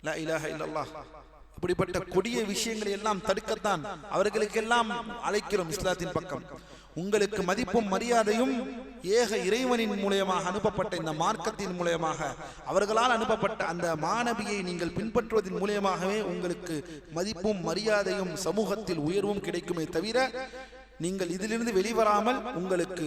லா இலாஹ இல்லல்லாஹ், இப்படிப்பட்ட கொடிய விஷயங்களை எல்லாம் தடுக்கத்தான் அவர்களுக்கெல்லாம் அழைக்கிறோம் இஸ்லாத்தின் பக்கம். உங்களுக்கு மதிப்பும் மரியாதையும் ஏக இறைவனின் மூலமாக அனுப்பப்பட்ட இந்த மார்க்கத்தின் மூலமாக, அவர்களால் அனுப்பப்பட்ட அந்த மாநபியை நீங்கள் பின்பற்றுவதன் மூலமாகவே உங்களுக்கு மதிப்பும் மரியாதையும் சமூகத்தில் உயர்வும் கிடைக்குமே தவிர, நீங்கள் இதிலிருந்து வெளிவராமல் உங்களுக்கு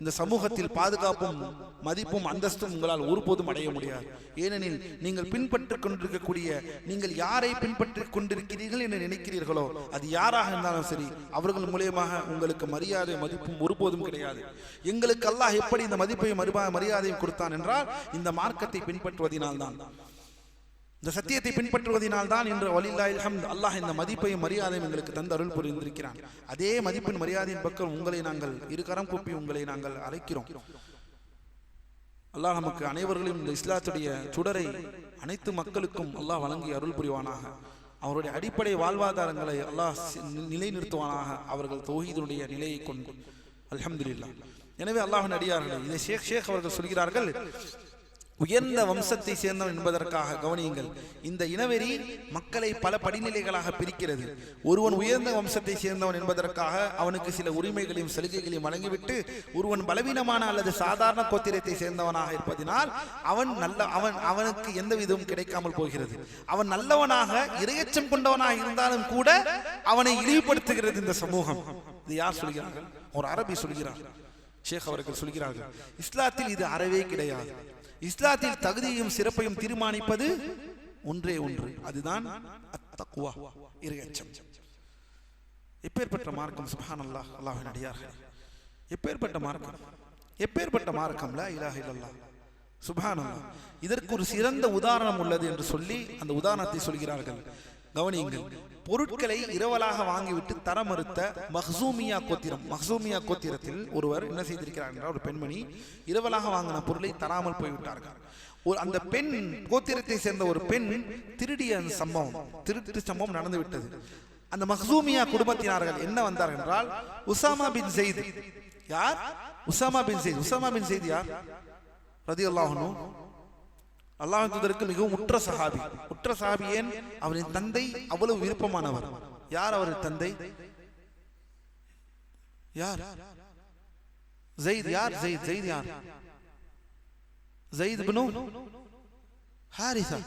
இந்த சமூகத்தில் பாதுகாப்பும் மதிப்பும் அந்தஸ்தும் உங்களால் ஒருபோதும் அடைய முடியாது. ஏனெனில் நீங்கள் பின்பற்றிக் கொண்டிருக்கக்கூடிய, நீங்கள் யாரை பின்பற்றிக் கொண்டிருக்கிறீர்கள் என்று நினைக்கிறீர்களோ அது யாராக இருந்தாலும் சரி, அவர்கள் மூலியமாக உங்களுக்கு மரியாதை மதிப்பும் ஒருபோதும் கிடையாது. எங்களுக்கு அல்லாஹ் எப்படி இந்த மதிப்பையும் மரியாதையும் கொடுத்தான் என்றால் இந்த மார்க்கத்தை பின்பற்றுவதனால்தான், இந்த சத்தியத்தை பின்பற்றுவதனால்தான் இன்று வலில்லாஹில் ஹம்த் அல்லாஹ் இந்த மதிப்பையும் மரியாதையும் எங்களுக்கு தந்து அருள் புரிந்திருக்கிறான். அதே மதிப்பின் மரியாதையின் பக்கம் உங்களை நாங்கள் இருகரம் கூப்பி உங்களை நாங்கள் அழைக்கிறோம். அல்லாஹ் நமக்கு அனைவர்களையும் இந்த இஸ்லாத்துடைய சுடரை அனைத்து மக்களுக்கும் அல்லாஹ் வழங்கி அருள் புரிவானாக. அவருடைய அடிப்படை வாழ்வாதாரங்களை அல்லாஹ் நிலைநிறுத்துவானாக, அவர்கள் தௌஹீதுடைய நிலையை கொண்டு. அல்ஹம்துலில்லாஹ். எனவே அல்லாஹ்வின் அடியார்களே, இதை ஷேக் அவர்கள் சொல்கிறார்கள், உயர்ந்த வம்சத்தை சேர்ந்தவன் என்பதற்காக கவனியுங்கள். இந்த இனவெறி மக்களை பல படிநிலைகளாக பிரிக்கிறது. ஒருவன் உயர்ந்த வம்சத்தை சேர்ந்தவன் என்பதற்காக அவனுக்கு சில உரிமைகளையும் சலுகைகளையும் வழங்கிவிட்டு, ஒருவன் பலவீனமான அல்லது சாதாரண கோத்திரத்தை சேர்ந்தவனாக இருப்பதனால் அவனுக்கு எந்த விதமும் கிடைக்காமல் போகிறது. அவன் நல்லவனாக இரையச்சம் கொண்டவனாக இருந்தாலும் கூட அவனை இழிவுபடுத்துகிறது இந்த சமூகம். இது யார் சொல்கிறார்கள்? ஒரு அரபி சொல்கிறார், ஷேக் அவர்கள் சொல்கிறார்கள், இஸ்லாத்தில் இது அறவே கிடையாது. இஸ்லாத்தில் தகுதியையும் சிறப்பையும் தீர்மானிப்பது ஒன்றே ஒன்று, அதுதான் அத்தக்வா, இறையச்சம். எப்பேற்பட்ட மார்க்கம்! சுப்ஹானல்லாஹ், அல்லாஹ்வின் அடியார்களே, எப்பேற்பட்ட மார்க்கம்! எப்பேற்பட்ட மார்க்கம்! லா இலாஹ இல்லல்லாஹ், சுப்ஹானல்லாஹ். இதற்கு ஒரு சிறந்த உதாரணம் உள்ளது என்று சொல்லி அந்த உதாரணத்தை சொல்கிறார்கள். கவனியுங்கள். பொருட்களை இரவலாக வாங்கிவிட்டு தர மறுத்த மஹ்சூமியா கோத்திரம், மஹ்சூமியா கோத்திரத்தில் ஒருவர் என்ன செய்திருக்கிறார் என்றால், ஒரு பெண்மணி இரவலாக வாங்கின பொருளை தராமல் போய்விட்டார்கள். அந்த பெண் கோத்திரத்தை சேர்ந்த ஒரு பெண் திருடிய சம்பவம், திருட்டு சம்பவம் நடந்து விட்டது. அந்த மஹ்சூமியா குடும்பத்தினார்கள் என்ன வந்தார்கள் என்றால், உசாமா பின் ஸைத். யார்? உசாமா பின் ஸைத். உசாமா பின் ஸைத் யார்? ரலியல்லாஹு அன்ஹு, அல்லாஹ்வின் தூதருக்கு மிகவும் உற்ற சஹாபி. உற்ற சஹாபி. ஏன்? அவரின் தந்தை அவ்வளவு விருப்பமானவர். யார் அவரின் தந்தை? யார்? ஸைத். யார் ஸைத்? ஸைத் யார்? ஸைத் இப்னு ஹாரிஸா.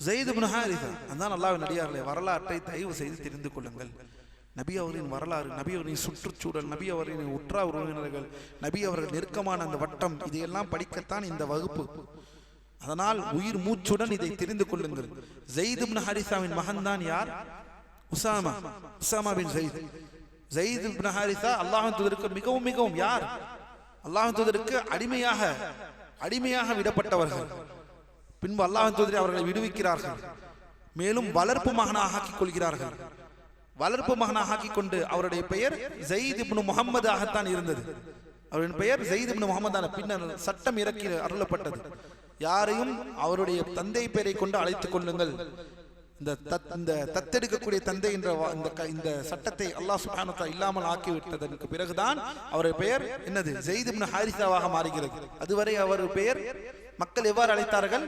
ஸைத் இப்னு ஹாரிஸா. அதான் அல்லாஹ்வின் அடியார்களே, வரலாற்றை தயவு செய்து தெரிந்து கொள்ளுங்கள். நபி அவரின் வரலாறு, நபி அவரின் சுற்றுச்சூழல், நபி அவரின் உற்றார் உறவினர்கள், நபி அவர்கள் நெருக்கமான அந்த வட்டம், இதையெல்லாம் படிக்கத்தான் இந்த வகுப்பு. அதனால் உயிர் மூச்சுடன் இதை தெரிந்து கொள்ளுங்கள். ஸைத் இப்னு ஹாரிஸாவின் மகன் தான் யார்? உசாமா. உசாமா பின் ஸைத். ஸைத் இப்னு ஹாரிஸா அல்லாஹ்வின் தூதருக்கு மிகவும் மிகவும் யார்? அல்லாஹ்வின் தூதருக்கு அடிமையாக விடப்பட்டவர்கள். பின்பு அல்லாஹ்வின் தூதர் அவர்களை விடுவிக்கிறார்கள். மேலும் வளர்ப்பு மகனாக ஆக்கிக் கொள்கிறார்கள். வளர்ப்பு மகனாக ஆக்கிக் கொண்டு அவருடைய பெயர் ஸைத் இப்னு முஹம்மது ஆகத்தான் இருந்தது. அவரின் பெயர் ஸைத் இப்னு முஹம்மது. பின்னர் சட்டம் இறக்கி அருளப்பட்டது, யாரையும் அவருடைய தந்தை பெயரை கொண்டு அழைத்துக் கொள்ளுங்கள். இந்த தத்தெடுக்கக்கூடிய தந்தை என்ற இந்த சட்டத்தை அல்லாஹ் சுப்ஹானஹு வ தஆலா இல்லாமல் ஆக்கிவிட்டதற்கு பிறகுதான் அவருடைய பெயர் என்னது? ஸைத் இப்னு ஹாரிஸாவாக மாறுகிறது. அதுவரை அவர் பெயர் மக்கள் எவ்வாறு அழைத்தார்கள்?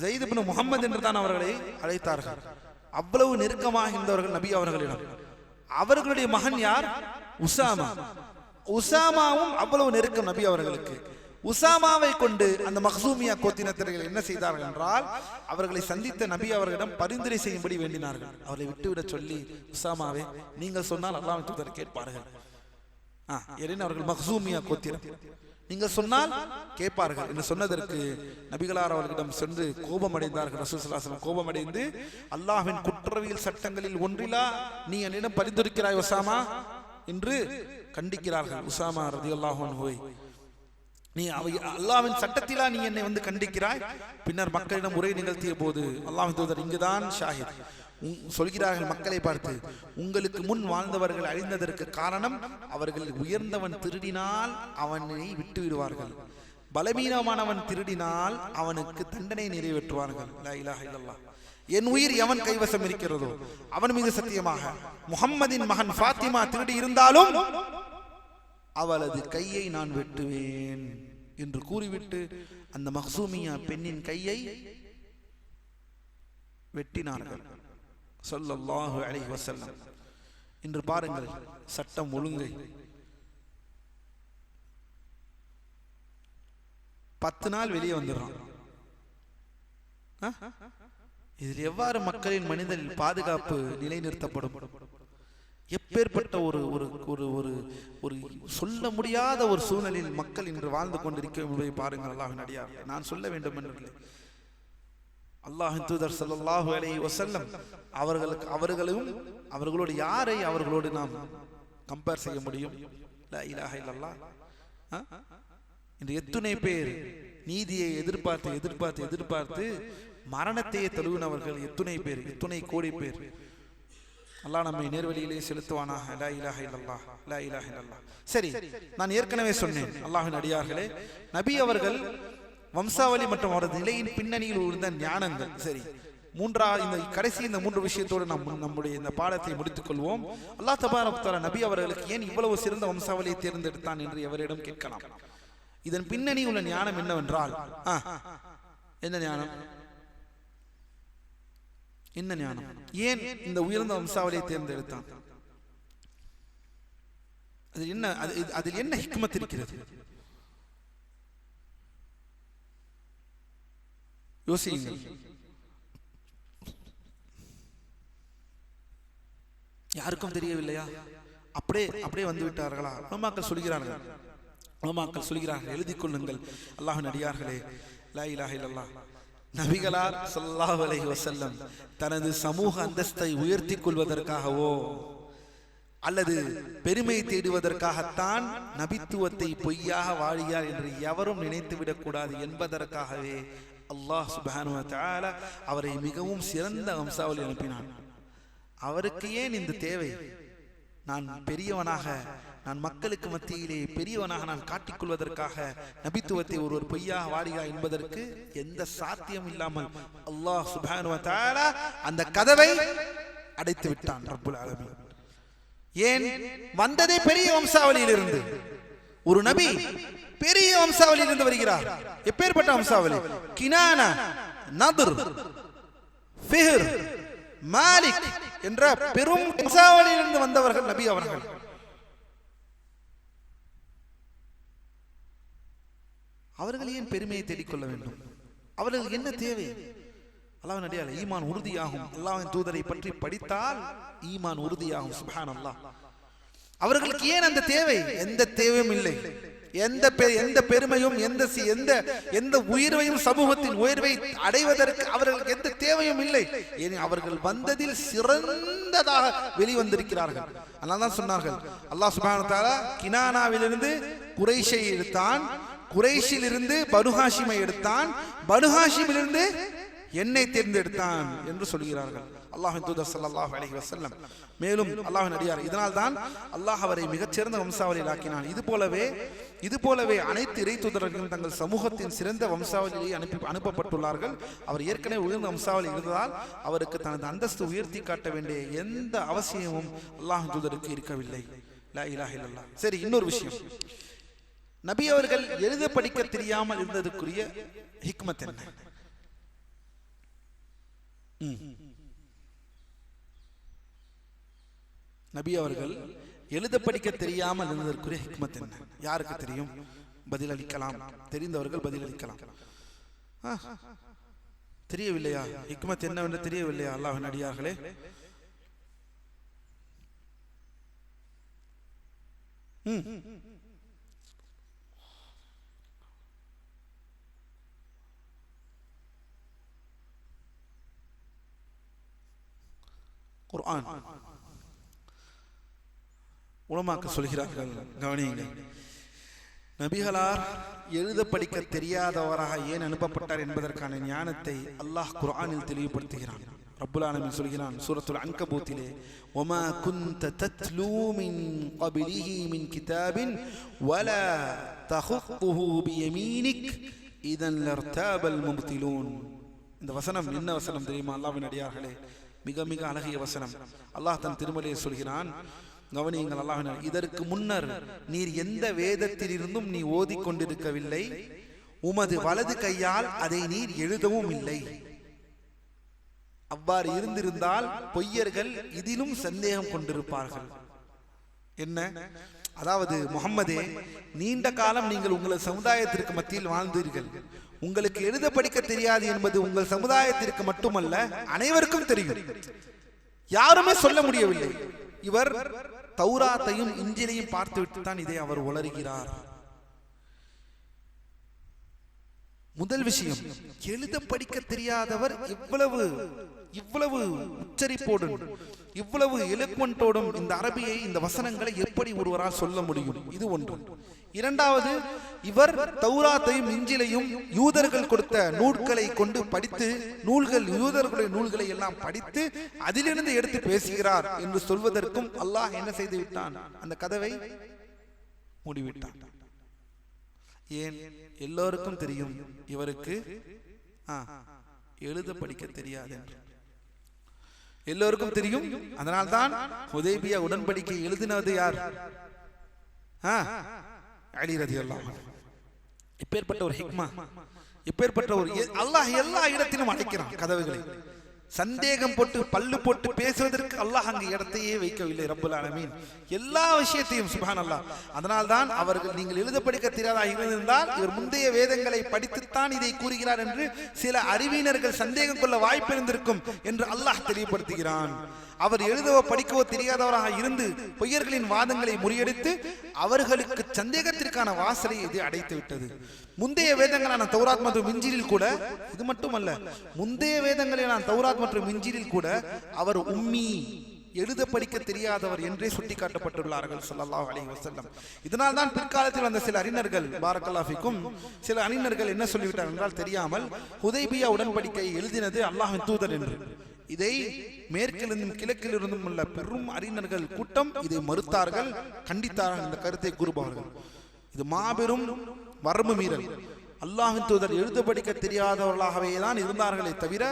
ஸைத் இப்னு முஹம்மது என்று தான் அவர்களை அழைத்தார்கள். அவ்வளவு நெருக்கமாக இருந்தவர்கள் நபி அவர்களிடம். அவர்களுடைய மகன் யார்? உசாமா. உசாமாவும் அவ்வளவு நெருக்கம் நபி அவர்களுக்கு. உசாமாவை கொண்டு அந்த மஹ்சூமியா கோத்திரத்தினர்கள் என்ன செய்தார்கள் என்றால், அவர்களை சந்தித்த நபி அவர்களிடம் பரிந்துரை செய்யும்படி வேண்டினார்கள். அவர்களை விட்டுவிட சொல்லி, உசாமாவே நீங்கள் சொன்னால் அல்லாஹ்வின் தூதர் கேட்பார்கள். அவர்கள் மஹ்சூமியா கோத்திரம், நீங்கள் சொன்னால் கேட்பார்கள் என்று சொன்னதற்கு நபிகளார் அவர்களிடம் சென்று கோபமடைந்தார்கள். ரசூல் ஸல்லல்லாஹு அலைஹி வஸல்லம் கோபமடைந்து, அல்லாஹ்வின் குற்றவியல் சட்டங்களில் ஒன்றிலா நீ என்னிடம் பரிந்துரைக்கிறாய் உசாமா என்று கண்டிக்கிறார்கள். உசாமா ரலியல்லாஹு அன்ஹுவை, நீ அல்லாஹ்வின் சட்டத்திலா நீ என்னை வந்து கண்டிக்கிறாய்? பின்னர் மக்களிடம் உரை நிகழ்த்திய போது அல்லாஹ்வின் தூதர் இங்குதான் ஷாஹித் சொல்கிறார்கள் மக்களை பார்த்து, உங்களுக்கு முன் வாழ்ந்தவர்கள் அழிந்ததற்கு காரணம் அவர்கள் உயர்ந்தவன் திருடினால் அவனை விட்டு விடுவார்கள், பலவீனமானவன் திருடினால் அவனுக்கு தண்டனை நிறைவேற்றுவார்கள். லா இலாஹ இல்லல்லாஹ். என் உயிர் எவன் கைவசம் இருக்கிறதோ அவன் மீது சத்தியமாக முஹம்மதின் மகன் ஃபாத்திமா திருடி இருந்தாலும் அவளது கையை நான் வெட்டுவேன் என்று கூறிவிட்டு அந்த மக்சூமியா பெண்ணின் கையை வெட்டினார்கள் ஸல்லல்லாஹு அலைஹி வஸல்லம். இன்று பாருங்கள் சட்டம் ஒழுங்கை. 10 நாள் வெளியே வந்துடுறான். இதில் எவ்வாறு மக்களின் மனிதனின் பாதுகாப்பு நிலைநிறுத்தப்படும்? எப்பேற்பட்ட ஒரு ஒரு ஒரு ஒரு சொல்ல முடியாத ஒரு சூழ்நிலையில் மக்கள் இன்று வாழ்ந்து கொண்டிருக்க பாருங்கள். அல்லாஹ்வின் அடியார், நான் சொல்ல வேண்டும் என்று அல்லாஹ்வின் தூதர் ஸல்லல்லாஹு அலைஹி வஸல்லம் அவர்களும் அவர்களோடு யாரை அவர்களோடு நாம் கம்பேர் செய்ய முடியும்? லா இலாஹ இல்லல்லாஹ். இன்று எத்துணை பேர் நீதியை எதிர்பார்த்து எதிர்பார்த்து எதிர்பார்த்து மரணத்தையே தழுவினவர்கள் எத்துணை பேர், எத்துணை கோடி பேர். அல்லாஹ் நம்மை நேர்வழியிலே செலுத்துவானாக. லா இலாஹ இல்லல்லாஹ், லா இலாஹ இல்லல்லாஹ். சரி, நான் ஏற்கனவே சொன்னேன் அல்லாஹ்வின் அடியார்களே, நபி அவர்கள் வம்சாவளி மற்றும் அவரது நிலையின் பின்னணியில் இருந்த ஞானங்கள். சரி, இந்த கடைசி இந்த 3 விஷயத்தோடு நாம் நம்முடைய இந்த பாடத்தை முடித்துக் கொள்வோம். அல்லாஹ் தபாரக் வ தஆலா நபி அவர்களுக்கு ஏன் இவ்வளவு சிறந்த வம்சாவளியை தேர்ந்தெடுத்தான் என்று எவரிடம் கேட்கலாம். இதன் பின்னணி உள்ள ஞானம் என்னவென்றால், என்ன ஞானம்? என்ன ஞானம்? ஏன் இந்த உயர்ந்த வம்சாவளியை தேர்ந்தெடுத்தான்? அதில் என்ன ஹிக்மத் இருக்கிறது? யோசியுங்கள். யாருக்கும் தெரியவில்லையா? அப்படியே வந்து விட்டார்களா? உலமாக்கள் சொல்கிறார்கள், எழுதிக் கொள்ளுங்கள் அல்லாஹ்வின் அடியார்களே, லா இலாஹ இல்லல்லாஹ். நபிகளார் ஸல்லல்லாஹு அலைஹி வஸல்லம் தனது சமூக அந்தஸ்தை உயர்த்தி கொள்வதற்காகவோ அல்லது பெருமை தேடுவதற்காகத்தான் நபித்துவத்தை பொய்யாக வாழியார் என்று எவரும் நினைத்துவிடக் கூடாது என்பதற்காகவே அல்லாஹ் சுப்ஹானஹு வ தஆலா அவரை மிகவும் சிறந்த வம்சாவளி அனுப்பினான். அவருக்கு ஏன் இந்த தேவை? நான் பெரியவனாக, நான் மக்களுக்கு மத்தியிலே பெரியவனாக நான் காட்டிக்கொள்வதற்காக நபித்துவத்தை ஒருவர் பொய்யாக வாழியா என்பதற்கு எந்த சாத்தியம் இல்லாமல் அல்லாஹ் சுப்ஹானஹு வ தஆலா அந்த கதவை அடைத்து விட்டான் ரப்புல் ஆலமீன். ஏன்? வந்ததே பெரிய வம்சாவளியிலிருந்து. ஒரு நபி பெரிய வம்சாவளியிலிருந்து வருகிறார். எப்பேற்பட்ட வம்சாவளி? கினானா, நத்ர், ஃபிஹ்ர், மாலிக் என்ற பெரும் வம்சாவளியிலிருந்து வந்தவர்கள் நபி அவர்கள். அவர்கள் ஏன் பெருமையை தேடிக்கொள்ள வேண்டும்? அவர்களுக்கு என்ன தேவை? அல்லாஹ்வின் அடியார்களே, ஈமான் உறுதியாகும். அல்லாஹ்வின் தூதரை பற்றி படித்தால் ஈமான் உறுதியாகும். சுப்ஹானல்லாஹ். அவர்களுக்கு ஏன் அந்த தேவை? எந்த தேவையும் இல்லை. எந்த பெருமையும் எந்த உயர்வையும் சமூகத்தின் உயர்வை அடைவதற்கு அவர்களுக்கு எந்த தேவையும் இல்லை. ஏன்? அவர்கள் வந்ததில் சிறந்ததாக வெளிவந்திருக்கிறார்கள். அதனால்தான் சொன்னார்கள், அல்லாஹ் சுப்ஹானஹு வ தஆலா கினானாவிலிருந்து குறைஷை எடுத்தான், குறைஷில் இருந்து பனு ஹாஷிமை எடுத்தான், பனு ஹாஷிமிலிருந்து என்னை தேர்ந்தெடுத்தான் என்று சொல்கிறார்கள் அல்லாஹ்வின் தூதர் ஸல்லல்லாஹு அலைஹி வஸல்லம். மேலும் அல்லாஹ்வின் அடியார், இதனால் தான் அல்லாஹ் அவரை மிகச்சிறந்த வம்சாவளியில் ஆக்கினான். இது போலவே அனைத்து இறை தூதர்களும் தங்கள் சமூகத்தின் சிறந்த வம்சாவளியை அனுப்பப்பட்டுள்ளார்கள். அவர் ஏற்கனவே உயர்ந்த வம்சாவளி இருந்ததால் அவருக்கு தனது அந்தஸ்து உயர்த்தி காட்ட வேண்டிய எந்த அவசியமும் அல்லாஹ்வின் தூதருக்கு இருக்கவில்லை. லா இலாஹ இல்லல்லாஹ். சரி, இன்னொரு விஷயம், நபி அவர்கள் எழுத படிக்க தெரியாமல் இருந்ததுக்குரிய ஹிக்மத் என்ன? நபி அவர்கள் எழுத படிக்க தெரியாமல் இருந்ததற்குரிய ஹிக்மத் என்ன? யாருக்கு தெரியும்? பதிலளிக்கலாம். தெரிந்தவர்கள் பதிலளிக்கலாம். தெரியவில்லையா? ஹிக்மத் என்னவென்று தெரியவில்லையா? அல்லாஹ்வின் அடியார்களே, குர்ஆன் உலமாக்கள் சொல்கிறார்கள், கவனியுங்கள். நபிகளார் எழுத படிக்க தெரியாதவராக ஏன் அனுப்பப்பட்டார் என்பதற்கான ஞானத்தை அல்லாஹ் குர்ஆனில் தெளிவுபடுத்துகிறான். ரப்புல் ஆலமீன் சொல்கிறான் சூரத்துல் அன்கபூத்திலே, வமா குன்த தத்லூ மின் கப்லிஹி மின் கிதாபின் வலா தஹுத்துஹு பியமீனிக் இதன் லர்தாபல் முப்திலூன். இந்த வசனம் என்ன வசனம் தெரியுமா? அல்லாஹ்வின் அடியார்களே, மிக மிக அழகிய வசனம். அல்லாஹ் தன் திருமலையை சொல்கிறான், கவனியுங்கள், அல்லாஹ் இதற்கு முன்னர் நீர் எந்த வேதத்திலிருந்தும் நீ ஓதிக் கொண்டிருக்கவில்லை, உமது வலது கையால் அதை நீர் எழுதவும் இல்லை. அவ்வாறு இருந்திருந்தால் பொய்யர்கள் இதிலும் சந்தேகம் கொண்டிருப்பார்கள். என்ன? அதாவது முஹம்மதே, நீண்ட காலம் நீங்கள் உங்கள் சமுதாயத்திற்கு மத்தியில் வாழ்ந்தீர்கள். உங்களுக்கு எழுத படிக்க தெரியாது என்பது உங்கள் சமுதாயத்திற்கு மட்டுமல்ல, அனைவருக்கும் தெரியும். யாருமே சொல்ல முடியவில்லை. இவர் தௌராத்தையும் இஞ்சிலையும் பார்த்துவிட்டு தான் இதை அவர் உளறுகிறார். முதல் விஷயம், எழுத படிக்க தெரியாதவர் இவ்வளவு உச்சரிப்போடும் இவ்வளவு எலுக்வன்ட்டோடும் இந்த அரபியை, இந்த வசனங்களை எப்படி ஒருவரால் சொல்ல முடியும்? இது ஒன்று. இரண்டாவது, இவர் தௌராத்தையும் இஞ்சிலையும் யூதர்கள் கொடுத்த நூல்களை கொண்டு படித்து, யூதர்களுடைய நூல்களை எல்லாம் படித்து அதிலிருந்து எடுத்து பேசுகிறார் என்று சொல்வதற்கும் அல்லாஹ் என்ன செய்து விட்டான்? அந்த கதவை மூடிவிட்டான். ஏன்? எல்லோருக்கும் தெரியும் இவருக்கு எழுத படிக்க தெரியாது என்று எல்லோருக்கும் தெரியும். அதனால்தான் ஹுதைபியா உடன்படிக்கை எழுதினது யார்? அலி ரலியல்லாஹு அன்ஹு. இப்பேற்பட்ட ஒரு ஹிக்மா, இப்பேற்பட்ட ஒரு அல்லாஹ் எல்லா இடத்திலும் அடைக்கிறான் கதவுகளை. சந்தேகம் போட்டு பல்லு போட்டு பேசுவதற்கு அல்லாஹ் அங்கு இடத்தையே வைக்கவில்லை ரப்புல் ஆலமீன். எல்லா விஷயத்தையும் சுப்ஹானல்லாஹ். அதனால்தான் அவர்கள் நீங்கள் எழுத படிக்க தெரியாதா இருந்திருந்தால் இவர் முந்தைய வேதங்களை படித்துத்தான் இதை கூறுகிறார் என்று சில அறிவினர்கள் சந்தேகம் கொள்ள வாய்ப்பு இருந்திருக்கும் என்று அல்லாஹ் தெளிவுபடுத்துகிறான். அவர் எழுதவோ படிக்கவோ தெரியாதவராக இருந்து பொய்யர்களின் வாதங்களை முறியடித்து அவர்களுக்கு சந்தேகத்திற்கான வாசலை இது அடைத்து விட்டது. முந்தைய வேதங்களான தௌராத் மற்றும் இஞ்சிலில் கூட, இது மட்டுமல்ல, முந்தைய வேதங்களான தௌராத் மற்றும் இஞ்சிலில் கூட அவர் உம்மி, எழுத படிக்க தெரியாதவர் என்றே சுட்டிக்காட்டப்பட்டுள்ளார்கள் ஸல்லல்லாஹு அலைஹி வஸல்லம். இதனால் தான் பிற்காலத்தில் வந்த சில அறிஞர்கள், பாரக்கல்லாஹு ஃபீக்கும், சில அறிஞர்கள் என்ன சொல்லிவிட்டார் என்றால், தெரியாமல் ஹுதைபியா உடன்படிக்கையை எழுதினது அல்லாஹ்வின் தூதர் என்று. இதை மேற்கிலிருந்தும் கிழக்கிலிருந்தும் உள்ள பெரும் அறிஞர்கள் கூட்டம் இதை மறுத்தார்கள், கண்டித்தார்கள். இந்த கருத்தை கூறுபவர்கள் இது மாபெரும் வரம்பு மீறல். அல்லாஹ்வின் தூதர் எழுத படிக்க தெரியாதவர்களாகவே தான் இருந்தார்களே தவிர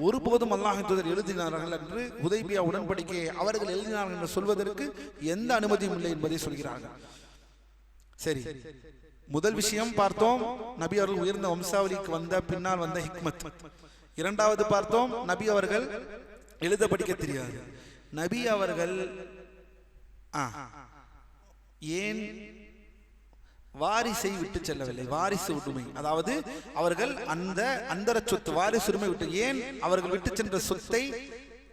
ஒருபோதும் அல்லாஹ்வின் தூதர் எழுதினார்கள் என்று, ஹுதைபியா உடன்படிக்கையை அவர்கள் எழுதினார்கள் என்று சொல்வதற்கு எந்த அனுமதியும் இல்லை என்பதை சொல்கிறார்கள். சரி, முதல் விஷயம் பார்த்தோம், நபி அவர்கள் உயர்ந்த வம்சாவளிக்கு வந்த பின்னால் வந்த ஹிக்மத். இரண்டாவது பார்த்தோம், நபி அவர்கள் எழுத படிக்க தெரியாது. நபி அவர்கள் ஏன் வாரிசை விட்டு செல்லவில்லை? வாரிசு உரிமை, அதாவது அவர்கள் அந்த அந்தர சொத்து வாரிசு உரிமை விட்டு, ஏன் அவர்கள் விட்டு சென்ற சொத்தை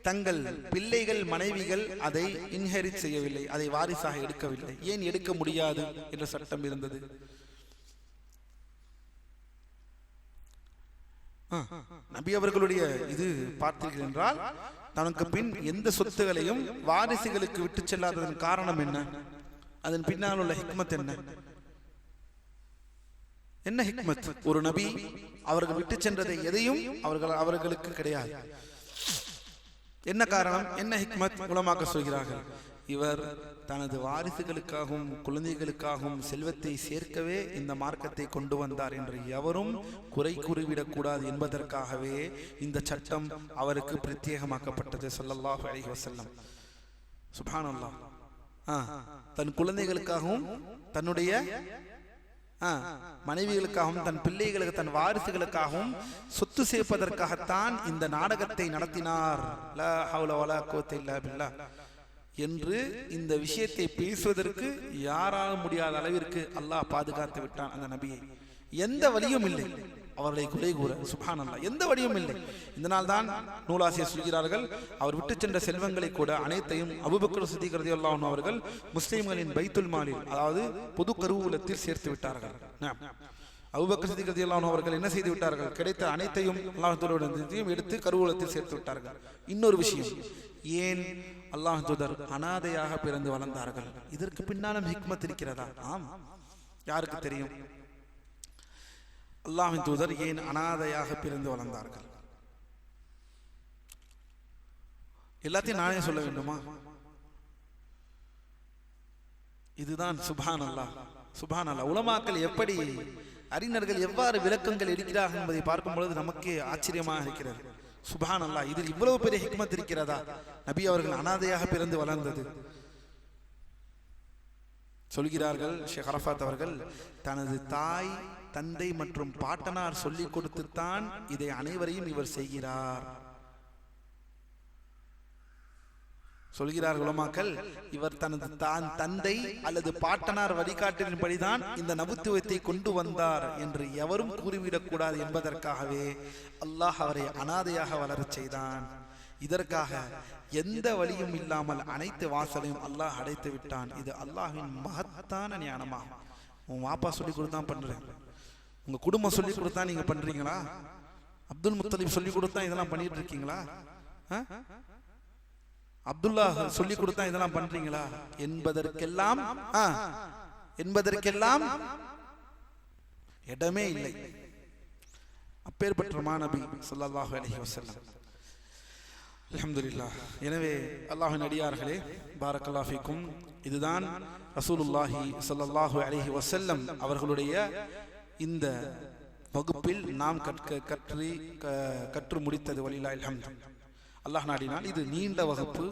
தங்கள் பிள்ளைகள் மனைவிகள் அதை இன்ஹெரிட் செய்யவில்லை, அதை வாரிசாக எடுக்கவில்லை? ஏன் எடுக்க முடியாது என்ற சட்டம் இருந்தது? நபி அவர்களுடைய இது பார்த்தீர்கள் என்றால், தனக்கு பின் எந்த சொத்துகளையும் வாரிசுகளுக்கு விட்டு செல்லாததன் காரணம் என்ன? அதன் பின்னால் உள்ள ஹிக்மத் என்ன? என்ன ஹிக்மத்? ஒரு நபி அவர்கள் விட்டு சென்றதை எதையும் அவர்களுக்கு கிடையாது. என்ன காரணம், என்ன ஹிக்மத்? உலமாக்க சொல்கிறார்கள், இவர் தனது வாரிசுகளுக்காகவும் குழந்தைகளுக்காகவும் செல்வத்தை சேர்க்கவே இந்த மார்க்கத்தை கொண்டு வந்தார் என்று எவரும் குறை கூறிவிடக் கூடாது என்பதற்காகவே இந்த சட்டம் அவருக்கு பிரத்யேகமாக்கப்பட்டது ஸல்லல்லாஹு அலைஹி வஸல்லம். சுப்ஹானல்லாஹ். தன் குழந்தைகளுக்காகவும் தன்னுடைய மனைவிகளுக்காகவும் தன் பிள்ளைகளுக்கு தன் வாரிசுகளுக்காகவும் சொத்து சேர்ப்பதற்காகத்தான் இந்த நாடகத்தை நடத்தினார். லா ஹவ்ல வலா குவத்த இல்லா பில்லாஹ் என்று இந்த விஷயத்தை பேசுவதற்கு யாராலும் முடியாத அளவிற்கு அல்லாஹ் பாதுகாத்து விட்டான் அந்த நபியை. எந்த வழியும் இல்லை அவர்களை குறை கூற. சுப்ஹானல்லாஹ், எந்த வழியும் இல்லை. இதனால் தான் நூலாசிரியர் சொல்கிறார்கள், அவர் விட்டு சென்ற செல்வங்களை கூட அனைத்தையும் அபூபக்கர் சித்திக் ரலியல்லாஹு அன்ஹு அவர்கள் முஸ்லிம்களின் பைத்துல் மாலில், அதாவது பொது கருவூலத்தில் சேர்த்து விட்டார்கள். அபூபக்கர் சித்திக் ரலியல்லாஹு அன்ஹு அவர்கள் என்ன செய்து விட்டார்கள்? கிடைத்த அனைத்தையும் அல்லாஹ் தஆலாவிடம் எடுத்து கருவூலத்தில் சேர்த்து விட்டார்கள். இன்னொரு விஷயம், ஏன் அல்லாஹ் தூதர் அனாதையாக பிறந்து வளர்ந்தார்கள்? இதற்கு பின்னாலும் ஹிக்மத் இருக்கிறதா? ஆம், யாருக்கு தெரியும்? அல்லாஹ்வின் தூதர் ஏன் அனாதையாக பிறந்து வளர்ந்தார்கள்? எல்லாத்தையும் நானே சொல்ல வேண்டுமா? இதுதான் சுப்ஹானல்லாஹ், சுப்ஹானல்லாஹ். உலமாக்கள் எப்படி, அறிஞர்கள் எவ்வாறு விளக்கங்கள் எடுக்கிறார்கள் என்பதை பார்க்கும் பொழுது நமக்கே ஆச்சரியமாக இருக்கிறது. சுப்ஹானல்லாஹ், இதில் இவ்வளவு பெரிய ஹிக்மத் இருக்கிறதா? நபி அவர்கள் அனாதையாக பிறந்து வளர்ந்தது. சொல்கிறார்கள் ஷேக் அரஃபாத் அவர்கள், தனது தாய், தந்தை மற்றும் பாட்டனார் சொல்லிக் கொடுத்துத்தான் இதை அனைவரையும் இவர் செய்கிறார். சொல்கிறார் உலமாக்கள், இவர் தனது தந்தை அல்லது பாட்டனார் வழிகாட்டின்படிதான் இந்த நபுத்துவத்தை கொண்டு வந்தார் என்று எவரும் கூறிவிடக் கூடாது என்பதற்காகவே அல்லாஹ் அவரை அனாதையாக வளரச் செய்தான். இதற்காக எந்த வழியும் இல்லாமல் அனைத்து வாசலையும் அல்லாஹ் அடைத்து விட்டான். இது அல்லாஹ்வின் மகத்தான ஞானமாகும். உன் வாப்பா சொல்லி கொடுத்தா பண்றேன், உங்க குடும்பம் சொல்லி கொடுத்தா நீங்க பண்றீங்களா? அப்துல் முத்தலிப் சொல்லி கொடுத்தா இதெல்லாம் பண்ணிட்டு இருக்கீங்களா? அப்துல்லா சொல்லி கொடுத்தா இதெல்லாம் பண்றீங்களா என்பதற்கெல்லாம் இடமே இல்லை. அப்பேற்பட்ட மாநபி ஸல்லல்லாஹு அலைஹி வஸல்லம். அல்ஹம்துலில்லாஹ். எனவே அல்லாஹ்வின் அடியார்களே, பாரக்கல்லாஹு ஃபீக்கும். இதுதான் ரசூலுல்லாஹி ஸல்லல்லாஹு அலைஹி வஸல்லம் அவர்களுடைய இந்த வகுப்பில் நாம் கற்று முடித்தது. வலில்லாஹில் ஹம்து. அல்லாஹ் நாடினால் இது நீண்ட வகுப்பு,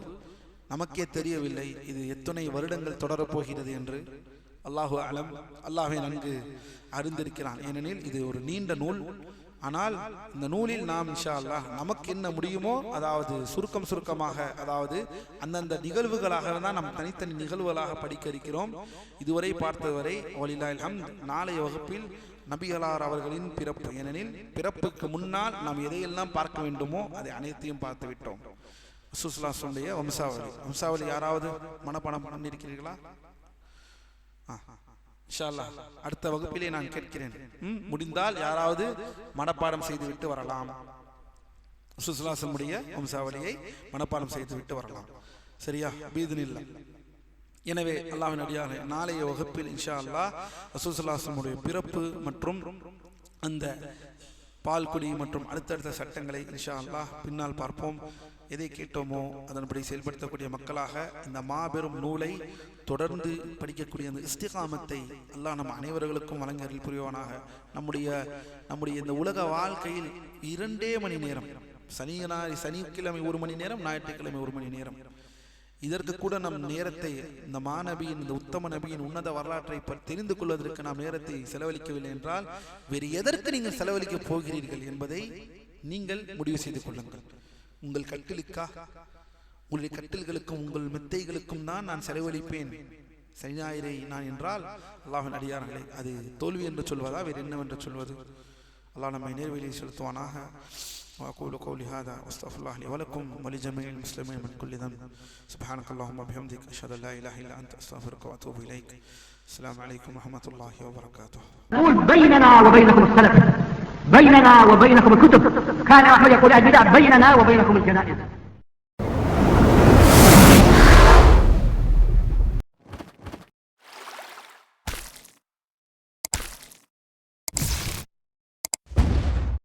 நமக்கே தெரியவில்லை இது எத்தனை வருடங்கள் தொடரப்போகிறது என்று. அல்லாஹு அலம், அல்லாஹ்வை நன்கு அறிந்திருக்கிறான். ஏனெனில் இது ஒரு நீண்ட நூல். ஆனால் இந்த நூலில் நாம் இன்ஷா அல்லாஹ் நமக்கு என்ன முடியுமோ, அதாவது சுருக்கமாக, அதாவது அந்தந்த நிகழ்வுகளாக தான் நாம் தனித்தனி நிகழ்வுகளாக படிக்க இருக்கிறோம். இதுவரை பார்த்தவரை வலில்லாஹில் ஹம்து. நாளைய வகுப்பில் நபிகளார் அவர்களின் பிறப்பு. ஏனெனில் பிறப்புக்கு முன்னால் நாம் எதையெல்லாம் பார்க்க வேண்டுமோ அதை அனைத்தையும் பார்த்து விட்டோம். ரசூலுல்லாஹ்வுடைய வம்சாவளி யாராவது மனப்பாடம் பண்ணியிருக்கிறீர்களா? இன்ஷா அல்லாஹ் அடுத்த வகுப்பிலே நான் கேட்கிறேன். முடிந்தால் யாராவது மனப்பாடம் செய்துவிட்டு வரலாம். ரசூலுல்லாஹ்வுடைய வம்சாவளியை மனப்பாடம் செய்துவிட்டு வரலாம். சரியா? பீதுனில்லாஹ். எனவே அல்லாஹ்வின் அடியார்களே, நாளைய வகுப்பில் இன்ஷா அல்லாஹ் ரசூலுல்லாஹ்வுடைய பிறப்பு மற்றும் அந்த பால்குடி மற்றும் அடுத்தடுத்த சட்டங்களை இன்ஷா அல்லாஹ் பின்னால் பார்ப்போம். எதை கேட்டோமோ அதன்படி செயல்படுத்தக்கூடிய மக்களாக இந்த மாபெரும் நூலை தொடர்ந்து படிக்கக்கூடிய அந்த இஸ்திகாமத்தை அல்லாஹ் நம் அனைவர்களுக்கும் வழங்கி அருள் புரிவானாக. நம்முடைய இந்த உலக வாழ்க்கையில் 2 மணி நேரம், சனிக்கிழமை 1 மணி நேரம், ஞாயிற்றுக்கிழமை 1 மணி நேரம், இதற்கு கூட நம் நேரத்தை இந்த மாநபியின், இந்த உத்தம நபியின் உன்னத வரலாற்றை தெரிந்து கொள்வதற்கு நாம் நேரத்தை செலவழிக்கவில்லை என்றால் வேறு எதற்கு நீங்கள் செலவழிக்க போகிறீர்கள் என்பதை நீங்கள் முடிவு செய்து கொள்ளுங்கள். உங்கள் கட்டிலுக்கா, உங்களுடைய கட்டில்களுக்கும் உங்கள் மெத்தைகளுக்கும் தான் நான் செலவழிப்பேன் சனி ஞாயிறை நான் என்றால், அல்லாஹ்வின் அடியார்களே, அது தோல்வி என்று சொல்வதா வேறு என்னவென்று சொல்வது? அல்லாஹ் நம்மை நேர்வழியை செலுத்துவானாக. وأقول قولي هذا واستغفر الله لي ولكم ولجميع المسلمين من كل ذنب. سبحانك اللهم وبحمدك أشهد أن لا إله إلا أنت أستغفرك وأتوب إليك. السلام عليكم ورحمة الله وبركاته.
نقول بيننا وبينكم السلف، بيننا وبينكم الكتب. كان أحمد يقول البدع بيننا وبينكم الجنائز.